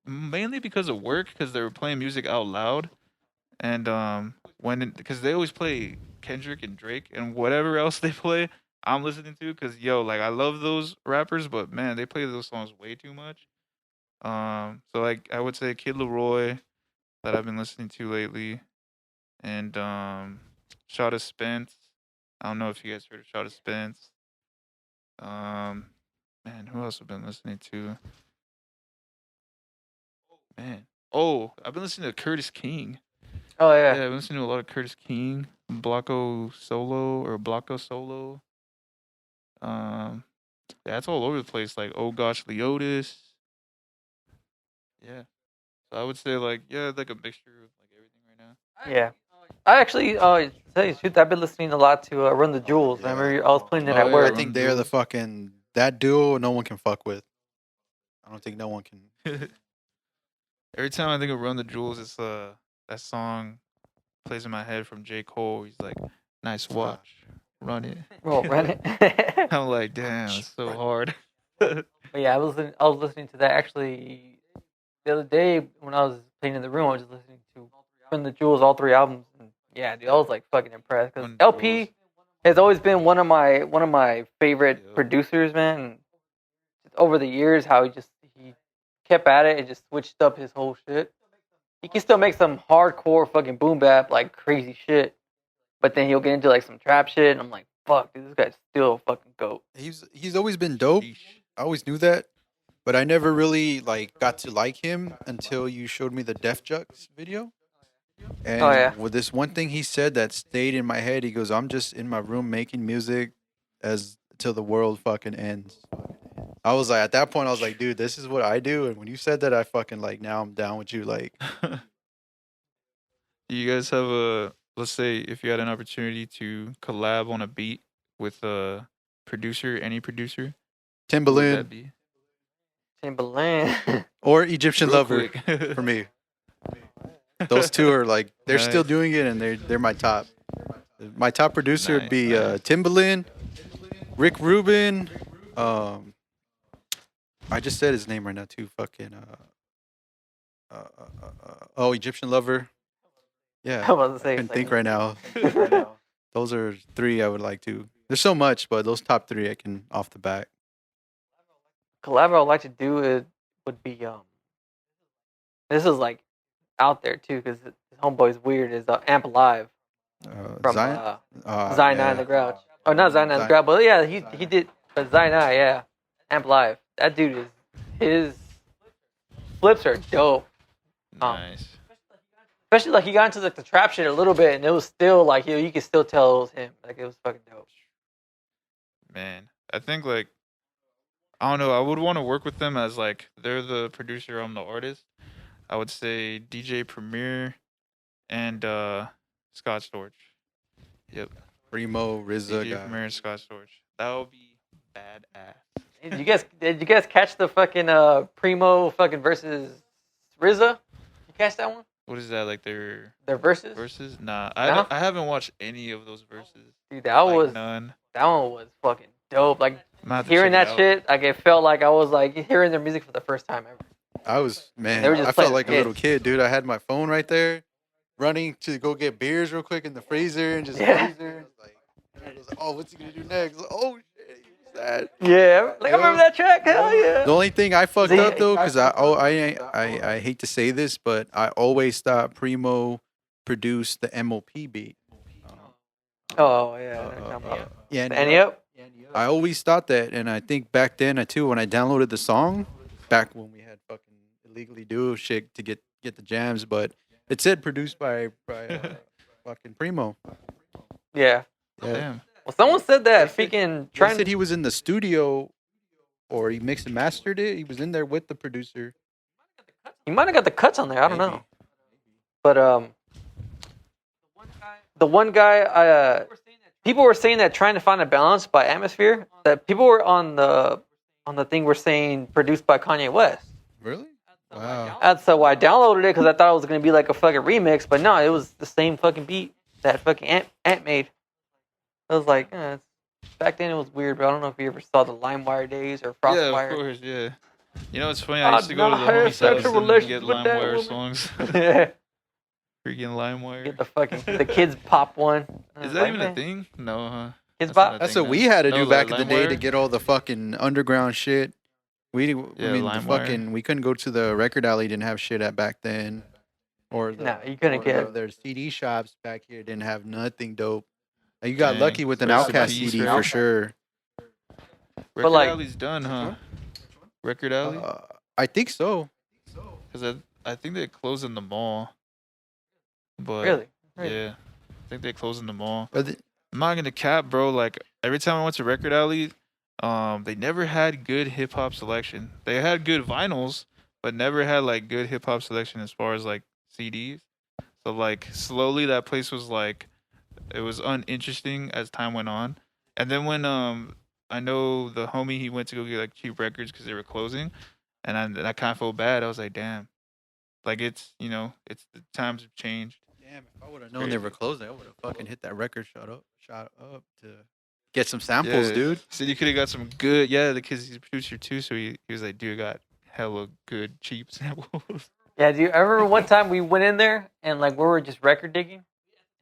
mainly because of work, because they were playing music out loud, and because they always play Kendrick and Drake and whatever else they play, I'm listening to, because yo, like I love those rappers, but man, they play those songs way too much. So like I would say Kid Leroy that I've been listening to lately, and Shada Spence. I don't know if you guys heard of Shada Spence. Um, man, who else have been listening to? Man, oh, I've been listening to Curtis King. Oh Yeah, yeah. I've been listening to a lot of Curtis King, Blanco Solo. Yeah, it's all over the place. Like, oh gosh, Leotis. Yeah, so I would say like, yeah, like a mixture of like everything right now. Yeah. I actually, to tell you the truth, I've been listening a lot to Run the Jewels. Yeah. Remember, I was playing it Oh, at yeah, I work. Run think the they're the Jewels. fucking that duo. No one can fuck with. I don't think no one can. Every time I think of Run the Jewels, it's that song plays in my head from J. Cole. He's like, nice watch, run it. Well, run it. I'm like, damn, it's so hard. But yeah, I was listening to that actually the other day when I was playing in the room. I was just listening to Run the Jewels, all three albums. And yeah, dude, I was like fucking impressed because Run LP Jewels. has always been one of my favorite Yep. producers, man. And over the years, how he kept at it and just switched up his whole shit. He can still make some hardcore fucking boom bap like crazy shit, but then he'll get into like some trap shit, and I'm like, fuck, dude, this guy's still fucking goat. He's always been dope. Sheesh. I always knew that, but I never really like got to like him until you showed me the Def Jux video. And Oh yeah, with this one thing he said that stayed in my head, he goes, "I'm just in my room making music as till the world fucking ends." I was like, at that point, I was like, dude, this is what I do. And when you said that, I fucking like now I'm down with you. Like, Do you guys have let's say if you had an opportunity to collab on a beat with a producer, any producer, who would Timbaland that be? Timberland. or Egyptian Real Lover quick. for me. Those two are like they're still Nice. doing it, and they're my top. My top producer would Nice, be nice. Timbaland, Rick Rubin. I just said his name right now too. Fucking oh, Egyptian Lover. Yeah, I was I say couldn't think right now. Those are three I would like to. There's so much, but those top three I can off the bat. collab I would like to do it would be this is like out there too because this homeboy's weird is Amp Live from Zion. Zion Yeah. and the Grouch. Oh, not Zion and the Grouch, but yeah, he did. But Zion, yeah, Amp Live. That dude is his flips are dope. Nice. Especially like he got into like the trap shit a little bit, and it was still like you could still tell it was him. Like it was fucking dope. Man, I think like I don't know. I would want to work with them as like they're the producer, I'm the artist. I would say DJ Premier and Scott Storch. Yep, Primo, RZA DJ guy. Premier and Scott Storch. That would be badass. Did you guys catch the fucking Primo fucking versus RZA? You catch that one? What is that like their Their verses? verses? Nah, No? I haven't watched any of those verses. Dude, that Like none. one was fucking dope. Like I'm gonna have to hearing check that it out. shit, like it felt like I was like hearing their music for the first time ever. I was man. They were just I playing felt like a hits. little kid, dude. I had my phone right there, running to go get beers real quick in the freezer and just Yeah. freezer. Like, I was like, oh, what's he gonna do next? Like, oh shit, he was that. Yeah, like I remember that track. Hell yeah. The only thing I fucked See, up though, because I hate to say this, but I always thought Primo produced the MOP beat. Oh yeah. Yeah, And yep. I always thought that, and I think back then too, when I downloaded the song, back when we had fucking illegally do shit to get the jams, but it said produced by fucking Primo. Yeah. Yeah. Damn. Well, someone said that freaking They trying. said he was in the studio, or he mixed and mastered it. He was in there with the producer. He might have got the cuts on there. I don't Maybe. know. But the one guy, people were saying that trying to find a balance by Atmosphere. That people were on the thing were saying produced by Kanye West. Really? Wow. That's so I downloaded it because I thought it was gonna be like a fucking remix, but no, it was the same fucking beat that fucking Ant made. I was like, back then it was weird, but I don't know if you ever saw the LimeWire days or Yeah, of FrostWire. course, yeah. You know, it's funny. I used to go to the Not have homie's house sexual and relations get with that LimeWire woman. songs. Yeah. Freaking LimeWire. Get the fucking the kids pop one. Is that even a thing? No, huh? Kids That's not pop. a That's thing what we now. had to do No, back like in the day to LimeWire? get all the fucking underground shit. I mean, the LimeWire. fucking we couldn't go to the record alley. Didn't have shit at back then, or the, No, you couldn't or get. their CD shops back here didn't have nothing dope. You got Dang. lucky with an Rest in Outkast peace, CD right? for sure. Record like- Alley's done, huh? Record Alley? I think so. Because I think they closed in the mall. But Really? yeah, I think they closed in the mall. But I'm not gonna cap, bro. Like every time I went to Record Alley, they never had good hip hop selection. They had good vinyls, but never had like good hip hop selection as far as like CDs. So like slowly that place was like, it was uninteresting as time went on. And then when I know the homie, he went to go get like cheap records because they were closing, and I kind of felt bad. I was like, damn, like it's it's the times have changed. damn, if I would have known they were closing, I would have fucking hit that record shot up to get some samples, Yeah. dude. So you could have got some good, yeah, because he's a producer too. So he was like, dude, got hella good cheap samples. Yeah, do you I remember one time we went in there and like we were just record digging,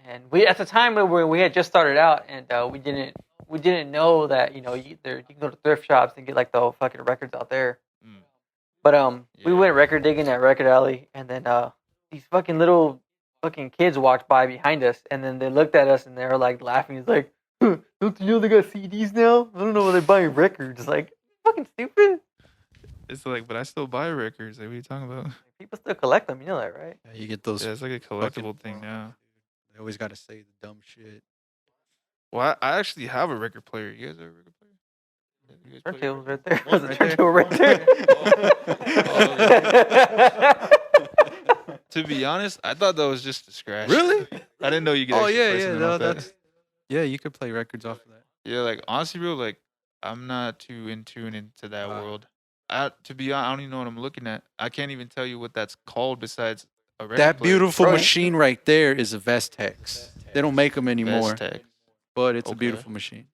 and we at the time we had just started out and we didn't know that you can go to thrift shops and get like the whole fucking records out there. Mm. But we Yeah. went record digging at Record Alley, and then these fucking little fucking kids walked by behind us, and then they looked at us and they were like laughing. He's like, "Huh, don't you know they got CDs now? I don't know why they're buying records. Like, fucking stupid. It's like, but I still buy records. Like, what are you talking about? People still collect them. You know that, right? Yeah, you get those. Yeah, it's like a collectible thing now. They always got to say the dumb shit. Well, I actually have a record player. You guys have a record player? Yeah, you guys play Turntable's right records? there. One There's a right there. turntable right there. To be honest, I thought that was just a scratch. Really? I didn't know you could. Oh actually yeah, play yeah. something No, like that. that's yeah. You could play records off of that. Yeah, like honestly, bro, like I'm not too in tune into that world. To be honest, I don't even know what I'm looking at. I can't even tell you what that's called besides a record That player. beautiful Bro, machine right there is a Vestex. They don't make them anymore, Vestec. but it's a Okay. beautiful machine.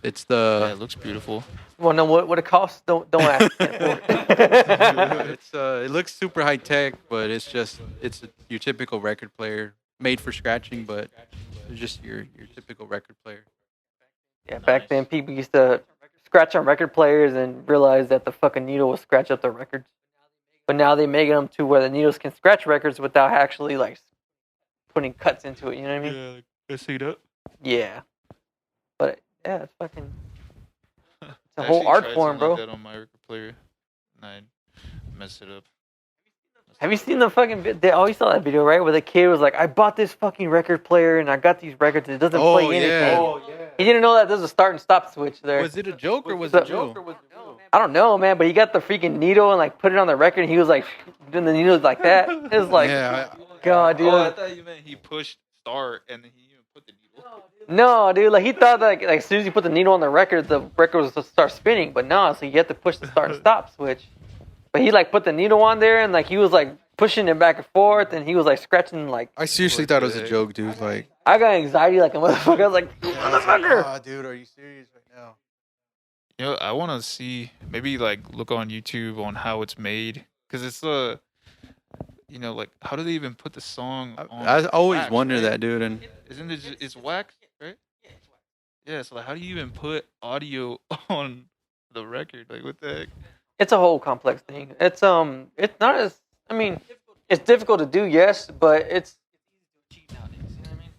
It's Yeah, the it looks beautiful. You want to know what it costs? Don't ask. it's it looks super high tech, but it's your typical record player made for scratching, but it's just your typical record player. Yeah, back then people used to scratch on record players and realize that the fucking needle will scratch up the records. But now they make them to where the needles can scratch records without actually like putting cuts into it. You know what I mean? Yeah, like, let's see that. Yeah. But yeah, it's fucking. It's a whole art form, bro. That on my record player, and I messed it up. Have you seen the fucking? They always saw that video, right? Where the kid was like, "I bought this fucking record player and I got these records. It doesn't Oh, play anything." yeah. He didn't know that there's a start and stop switch there. Was it a joke or was the it real? I don't know, man, but he got the freaking needle and like put it on the record. And he was like doing the needles like that. It was like, Yeah, God, dude. Oh, I thought you meant he pushed start and then he even put the needle. No, dude, like he thought like as soon as you put the needle on the record was to start spinning. But no, so you have to push the start and stop switch. But he like put the needle on there and like he was like pushing it back and forth and he was like scratching like. I seriously thought it was a joke, dude. Like, I got anxiety like a motherfucker. I was like, motherfucker. oh, dude, are you serious right now? You know, I want to see, maybe like look on YouTube on how it's made, because it's like how do they even put the song on? I always wax, wonder right? that, dude. And Isn't it it's wax, right? Yeah, so like how do you even put audio on the record? Like what the heck? It's a whole complex thing. It's not as it's difficult to do, yes, but it's cheap nowadays. You know what I mean?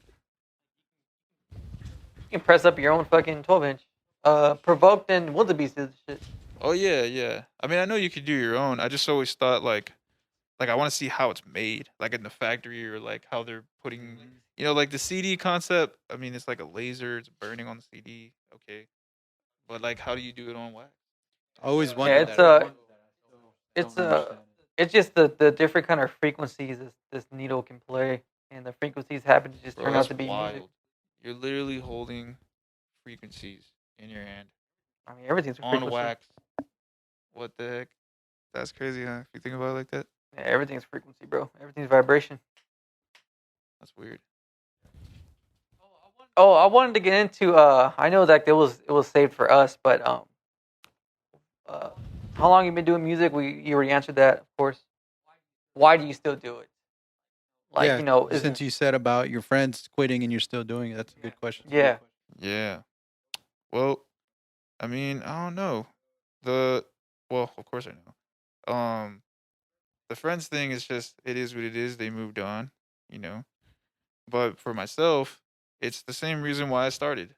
You can press up your own fucking 12-inch. Provoked and Wildebeest did this shit. Oh yeah. I mean, I know you could do your own. I just always thought like I want to see how it's made, like in the factory or like how they're putting, like the CD concept. I mean, it's like a laser, it's burning on the CD, okay, but like how do you do it on wax? I always Yeah, wondered it's that. it's it's just the different kind of frequencies this needle can play, and the frequencies happen to just Bro, turn out that's to be music. wild. You're literally holding frequencies in your hand I mean, everything's a on frequency. wax. What the heck? That's crazy, huh? If you think about it like that, Yeah, everything's frequency, bro. Everything's vibration. that's weird. Oh, I wanted to get into. I know that it was saved for us, but uh, how long you been doing music? You already answered that, of course. Why do you still do it? Like, Yeah, isn't since you said about your friends quitting and you're still doing it, that's a good question. yeah. Yeah. Well, I mean, I don't know. The well, of course I know. The friends thing is just it is what it is. They moved on, you know. But for myself, it's the same reason why I started.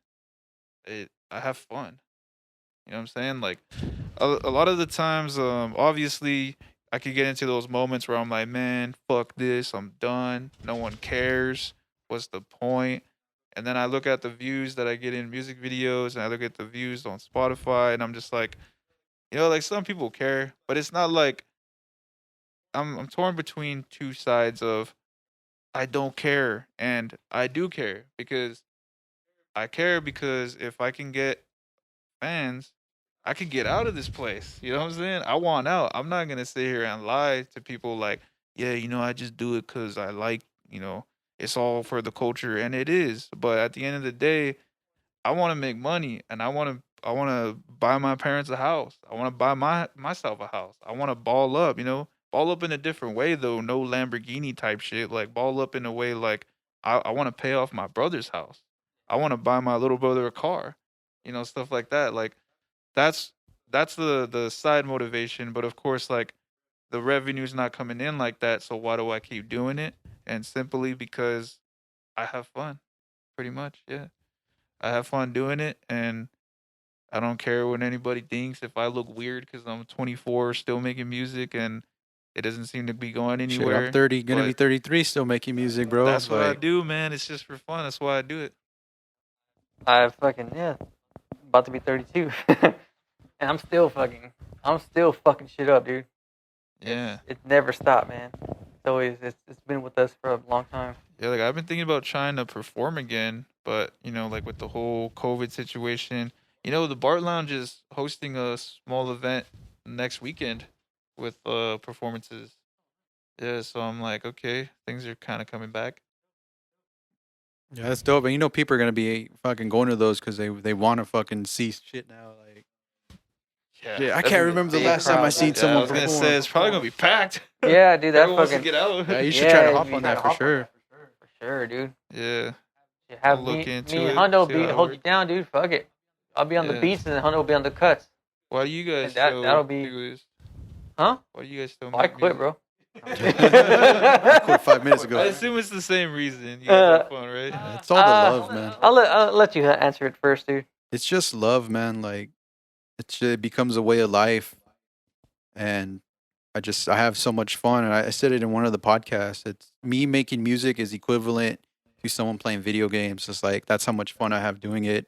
I have fun. You know what I'm saying? Like a lot of the times, obviously, I could get into those moments where I'm like, man, fuck this, I'm done. No one cares. What's the point? And then I look at the views that I get in music videos, and I look at the views on Spotify, and I'm just like, like some people care, but it's not like I'm torn between two sides of I don't care and I do care because I care because if I can get fans, I could get out of this place. You know what I'm saying? I want out. I'm not gonna sit here and lie to people like, yeah, I just do it because I like, it's all for the culture, and it is. But at the end of the day, I want to make money, and I want to buy my parents a house. I want to buy myself a house. I want to ball up, ball up in a different way though. No Lamborghini type shit. Like ball up in a way like I want to pay off my brother's house. I want to buy my little brother a car. Stuff like that. Like that's that's the side motivation. But of course, like the revenue's not coming in like that. So why do I keep doing it? And simply because I have fun. Pretty much, yeah. I have fun doing it, and I don't care what anybody thinks. If I look weird because I'm 24, still making music, and it doesn't seem to be going Shit, I'm anywhere, 30, gonna be but 33, still making music, bro. that's what I Like, do, man. It's just for fun. That's why I do it. I fucking yeah, about to be 32, and I'm still fucking shit up, dude. Yeah, It's never stopped, man. It's been with us for a long time. yeah. Like I've been thinking about trying to perform again, but like with the whole COVID situation, the Bart Lounge is hosting a small event next weekend with performances. Yeah, so I'm like, okay, things are kind of coming back. yeah, that's dope. And people are gonna be fucking going to those because they want to fucking see shit now. Like, Yeah, shit, I that'd can't be a remember the big last time I crowd, seen dude. Yeah, I someone was gonna say perform. it's probably gonna be packed. Yeah, dude, that Everyone wants to fucking get out. Yeah, you should try to hop you on that for sure. for sure, dude. Yeah, You I'll have look me into and it. Hundo See how be it hold you works. down, dude. Fuck it. I'll be on the Yeah. beats and then Hundo will be on the cuts. Why do you guys And that'll still be do this? huh? Why do you guys still Oh, I make quit, music? bro. I quit 5 minutes I ago. assume it's the same reason. You guys have fun, right? Yeah, it's all the love, man. I'll let you answer it first, dude. It's just love, man. Like, it becomes a way of life, and I have so much fun. And I said it in one of the podcasts. It's me making music is equivalent to someone playing video games. It's like that's how much fun I have doing it,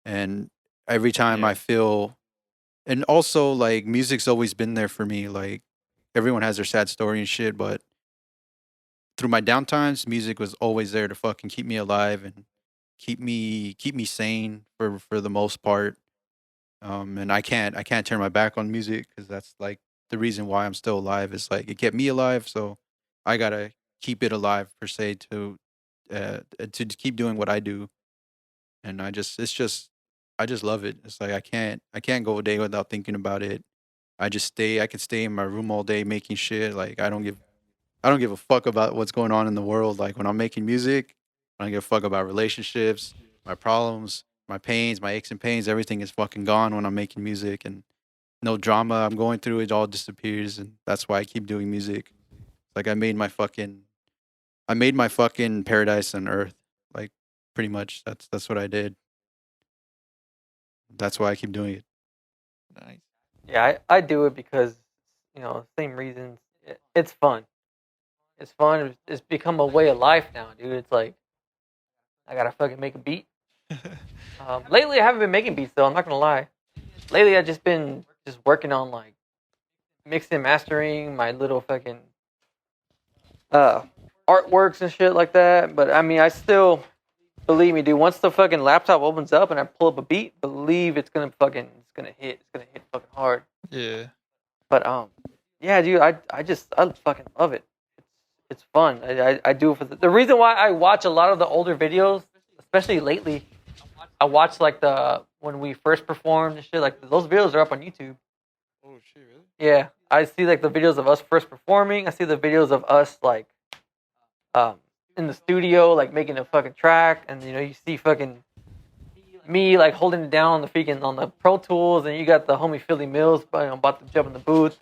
and every time I Yeah. feel, and also like music's always been there for me. Like everyone has their sad story and shit, but through my downtimes, music was always there to fucking keep me alive and keep me sane for the most part. And I can't turn my back on music because that's like the reason why I'm still alive. Is like it kept me alive, so I gotta keep it alive per se to keep doing what I do. And I just love it. It's like I can't go a day without thinking about it. I could stay in my room all day making shit. Like I don't give a fuck about what's going on in the world. Like when I'm making music, I don't give a fuck about relationships, my problems, my pains, my aches and pains. Everything is fucking gone when I'm making music, and no drama I'm going through. It all disappears, and that's why I keep doing music. Like I made my fucking paradise on earth. Like pretty much, that's what I did. That's why I keep doing it. Nice. Yeah, I do it because same reasons. It's fun. It's fun. It's become a way of life now, dude. It's like I gotta fucking make a beat. Lately, I haven't been making beats though. I'm not gonna lie. Lately, I've just been working on like mixing, mastering my little fucking uh artworks and shit like that. But I mean, I still believe me, dude. Once the fucking laptop opens up and I pull up a beat, believe it's gonna hit. It's gonna hit fucking hard. Yeah. But yeah, dude. I fucking love it. It's fun. I do it for the reason why I watch a lot of the older videos, especially lately. I watched like when we first performed and shit. Like those videos are up on YouTube. Oh shit, really? Yeah, I see like the videos of us first performing. I see the videos of us like um in the studio, like making a fucking track, and you see fucking me like holding it down on the Pro Tools, and you got the homie Philly Mills, about to jump in the booth.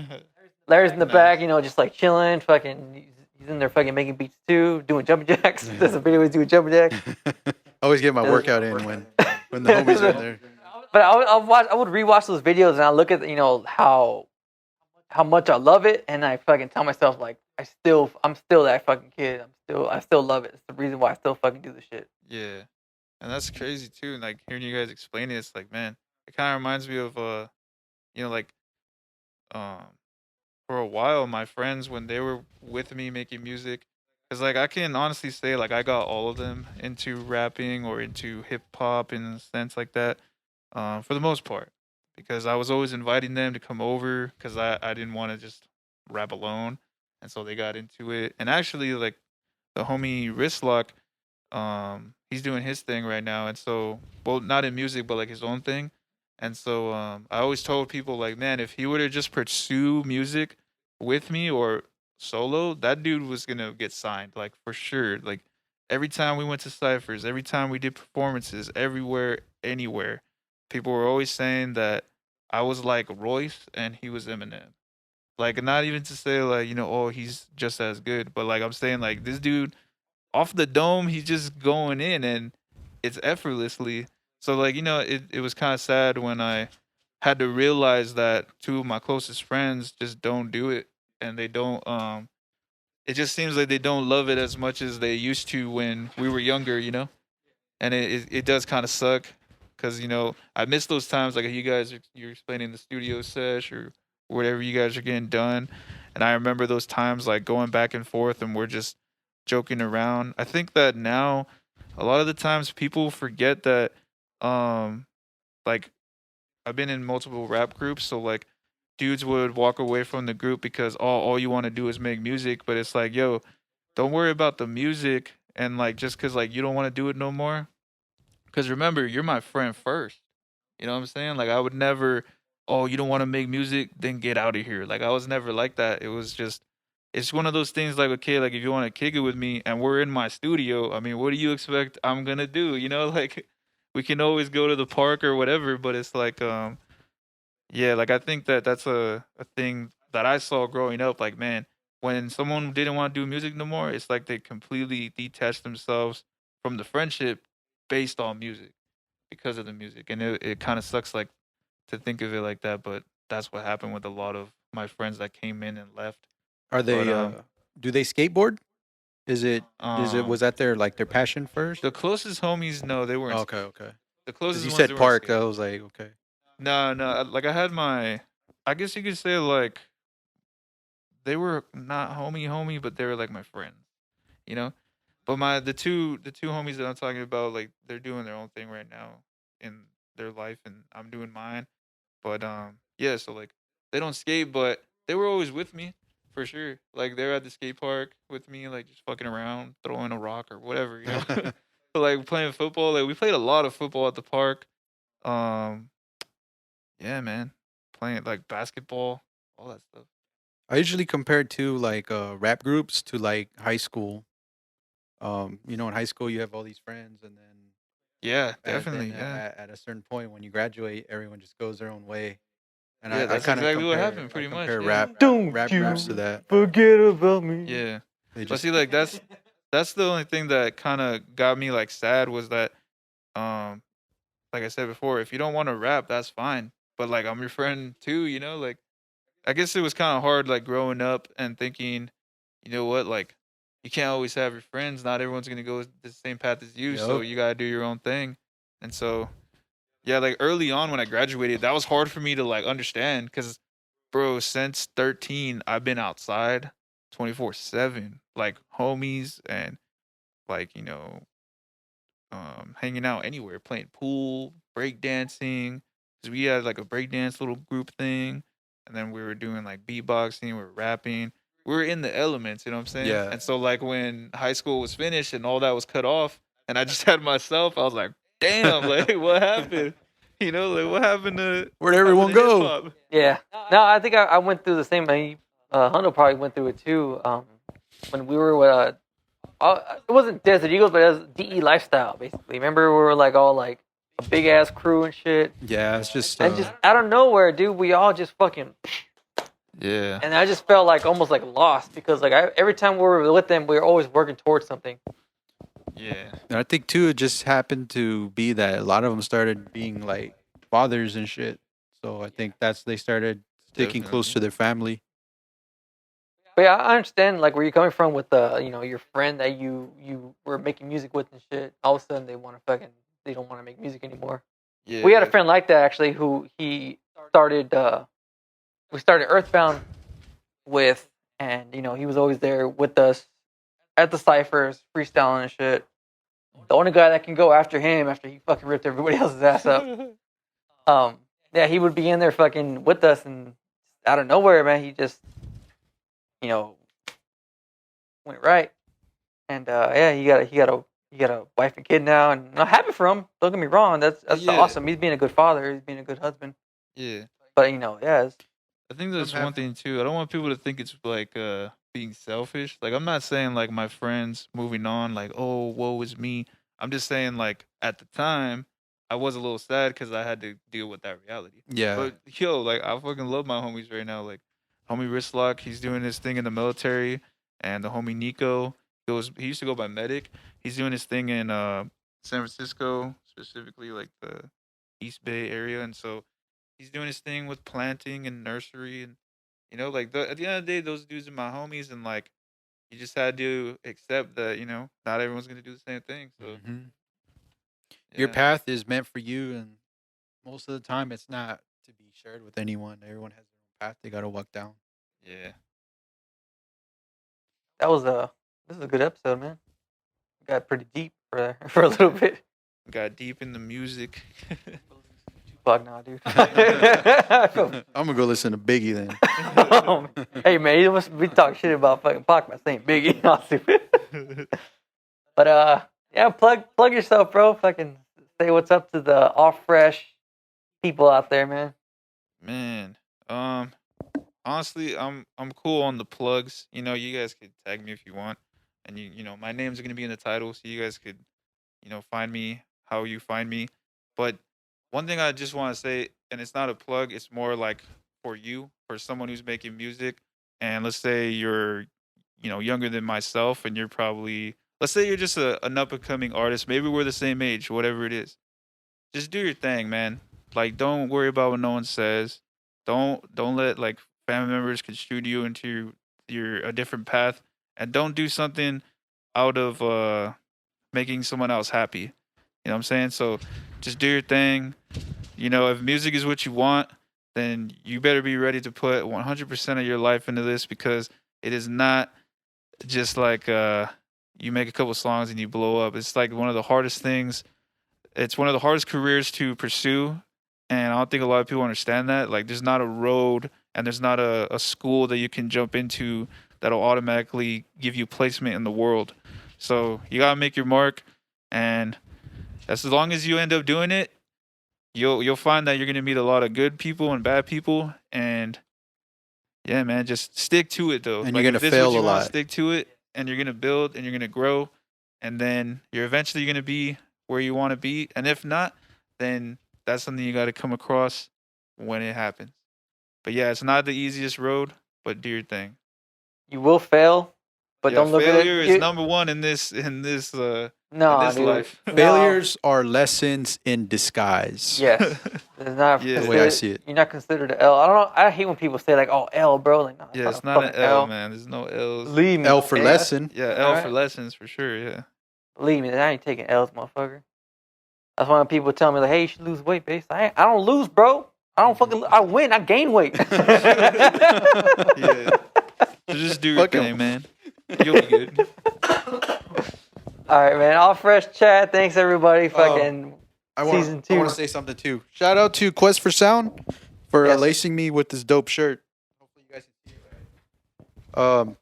Larry's in the Nice. back, just like chilling, fucking. He's in there fucking making beats too, doing jumping jacks. There's a video he's doing jumping jacks. I always get my workout in when the homies are in there. But I would rewatch those videos and I look at how much I love it, and I fucking tell myself like I'm still that fucking kid. I still love it. It's the reason why I still fucking do the shit. Yeah. And that's crazy too. Like hearing you guys explain it, it's like, man, it kind of reminds me of like um for a while my friends when they were with me making music, because like I can honestly say like I got all of them into rapping or into hip hop in a sense like that, for the most part, because I was always inviting them to come over because I didn't want to just rap alone, and so they got into it. And actually, like the homie Wristlock, he's doing his thing right now, and so, well, not in music but like his own thing. And so I always told people like, man, if he were to just pursue music with me or solo, that dude was gonna get signed, like for sure. Like every time we went to ciphers, every time we did performances, everywhere, anywhere, people were always saying that I was like Royce and he was Eminem. Like not even to say like, oh, he's just as good, but like I'm saying like this dude off the dome, he's just going in and it's effortlessly. So like, it was kind of sad when I had to realize that two of my closest friends just don't do it, and they don't it just seems like they don't love it as much as they used to when we were younger. And it does kind of suck because I miss those times like you guys you're explaining the studio sesh or whatever you guys are getting done, and I remember those times like going back and forth and we're just joking around. I think that now a lot of the times people forget that like I've been in multiple rap groups, so like dudes would walk away from the group because all you want to do is make music, but it's like, yo, don't worry about the music, and like just cuz like you don't want to do it no more, because remember, you're my friend first. You know what I'm saying? Like, I would never, oh, you don't want to make music? Then get out of here. Like, I was never like that. It was just, it's one of those things like, okay, like, if you want to kick it with me and we're in my studio, I mean, what do you expect I'm going to do? Like, we can always go to the park or whatever, but it's like, yeah, like, I think that that's a thing that I saw growing up. Like, man, when someone didn't want to do music no more, it's like they completely detached themselves from the friendship based on music because of the music. And it kind of sucks like to think of it like that, but that's what happened with a lot of my friends that came in and left. Are But they? Do they skateboard? Is it? Was um that their passion first? the closest homies, no, they weren't Okay, skating. okay. The Because closest you ones, they said weren't park, I skating. was like, okay. No, no, like I had my, I guess you could say like they were not homie, but they were like my friends, you know. But the two homies that I'm talking about, like they're doing their own thing right now in their life, and I'm doing mine. But yeah, so like they don't skate, but they were always with me for sure. Like they're at the skate park with me, like just fucking around, throwing a rock or whatever. So, like playing football. Like we played a lot of football at the park. Um, yeah, man, playing like basketball, all that stuff. I usually compare it to like rap groups to like high school. In high school you have all these friends, and then Yeah, then definitely. Yeah, at a certain point when you graduate, everyone just goes their own way. And yeah, I that's kind of exactly what compare happened. I Pretty much. compare Yeah. rap groups to that. Forget about me. Yeah. They But just see, like that's the only thing that kind of got me like sad was that, um, like I said before, if you don't want to rap, that's fine. But like I'm your friend too, Like I guess it was kind of hard, like growing up and thinking, you know what, like you can't always have your friends. Not everyone's gonna go the same path as you, so Yup. you gotta do your own thing. And so, yeah, like early on when I graduated, that was hard for me to like understand because bro, since 13, I've been outside 24/7, like homies and like hanging out anywhere, playing pool, break dancing. Cause we had like a breakdance little group thing, and then we were doing like beatboxing, we were rapping. We were in the elements, you know what I'm saying? Yeah. And so like when high school was finished and all that was cut off, and I just had myself, I was like, damn, like what happened? Like what happened to Where'd everyone go? hip-hop? Yeah. No, I think I went through the same thing. Hundo probably went through it too. When we were with it wasn't Desert Eagles, but it was DE Lifestyle, basically. Remember, we were like all like a big ass crew and shit. Yeah, it's just. And just out of nowhere, dude, we all just fucking. Yeah. And I just felt like almost like lost because like every time we were with them, we were always working towards something. Yeah. And I think too, it just happened to be that a lot of them started being like fathers and shit. So I think they started sticking close to their family. But yeah, I understand like where you're coming from with your friend that you were making music with and shit. All of a sudden they don't want to make music anymore. Yeah. We had a friend like that actually who we started Earthbound with, and he was always there with us at the ciphers, freestyling and shit. The only guy that can go after him after he fucking ripped everybody else's ass up. Yeah, he would be in there fucking with us, and out of nowhere, man, he just went right. And yeah, he got a wife and kid now, and I'm happy for him. Don't get me wrong, that's awesome. He's being a good father. He's being a good husband. Yeah. But yeah, I think that's one thing too. I don't want people to think it's like being selfish. Like I'm not saying like my friends moving on, like oh woe is me. I'm just saying like at the time I was a little sad because I had to deal with that reality. Yeah. But like I fucking love my homies right now. Like homie Wristlock, he's doing his thing in the military, and the homie Nico he used to go by Medic. He's doing his thing in San Francisco, specifically like the East Bay area, and so he's doing his thing with planting and nursery, and like at the end of the day, those dudes are my homies, and like you just had to accept that not everyone's gonna do the same thing. So Your yeah. path is meant for you, and most of the time, it's not to be shared with anyone. Everyone has their own path they gotta walk down. Yeah. this is a good episode, man. Got pretty deep for a little bit. Got deep in the music. Fuck nah, dude. I'm gonna go listen to Biggie then. Hey man, you must be talking shit about fucking Pac by saying Biggie. Not stupid. But yeah, plug yourself, bro. Fucking say what's up to the all fresh people out there, man. Man, honestly, I'm cool on the plugs. You guys could tag me if you want, and my name's gonna be in the title, so you guys could find me how you find me. But one thing I just want to say, and it's not a plug, it's more like for someone who's making music, and let's say you're younger than myself, and let's say you're just an up and coming artist. Maybe we're the same age, whatever it is. Just do your thing, man. Like, don't worry about what no one says. Don't let like family members construe you into a different path, and don't do something out of making someone else happy. You know what I'm saying? So just do your thing. If music is what you want, then you better be ready to put 100% of your life into this, because it is not just like you make a couple songs and you blow up. It's like one of the hardest things. It's one of the hardest careers to pursue, and I don't think a lot of people understand that. Like, there's not a road and there's not a school that you can jump into that'll automatically give you placement in the world. So you gotta make your mark, and as long as you end up doing it, you'll find that you're gonna meet a lot of good people and bad people, and yeah, man, just stick to it though. And like, you're gonna fail a lot. Stick to it, and you're gonna build, and you're gonna grow, and then you're eventually gonna be where you want to be. And if not, then that's something you got to come across when it happens. But yeah, it's not the easiest road, but do your thing. You will fail, but don't look at it. Failure is number one in this life. Failures are lessons in disguise. Yes. It's not the way I see it. You're not considered an L. I don't know. I hate when people say like, "Oh, L, bro." Like, no, yeah, it's not an L, man. There's no L's. Leave me. L for lesson. Yeah, L for lessons for sure. Yeah. Believe me, I ain't taking L's, motherfucker. That's why people tell me like, "Hey, you should lose weight, base." I don't lose, bro. I win. I gain weight. Yeah. So just do your Fuck 'em. thing, man. You'll be good. All right, man. All fresh chat. Thanks everybody. Fucking season 2. I want to say something too. Shout out to Quest for Sound for Yes. lacing me with this dope shirt. Hopefully you guys can see it.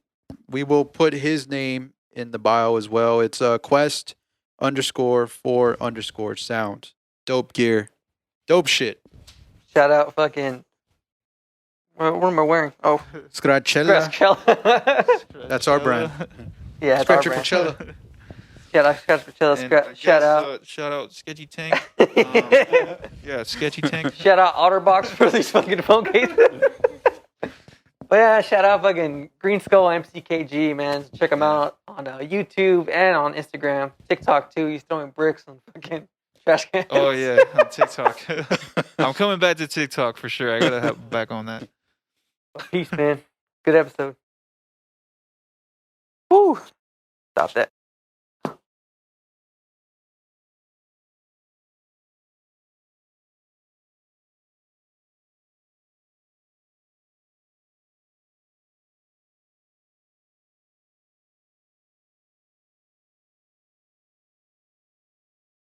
We will put his name in the bio as well. It's Quest_for_sound. Dope gear, dope shit. Shout out fucking. What am I wearing? Oh, Scratchella. Scratchella. That's our brand. Yeah, it's our Scratcher brand. Coachella. Shout out Scratchella. And I guess, Shout out. Shout out Sketchy Tank. Yeah, Sketchy Tank. Shout out Otterbox for these fucking phone cases. But yeah, shout out fucking Green Skull MCKG, man. Check him out on YouTube and on Instagram, TikTok too. He's throwing bricks on fucking trash cans. Oh yeah, on TikTok. I'm coming back to TikTok for sure. I gotta help back on that. Peace, man. Good episode. Woo. Stop that.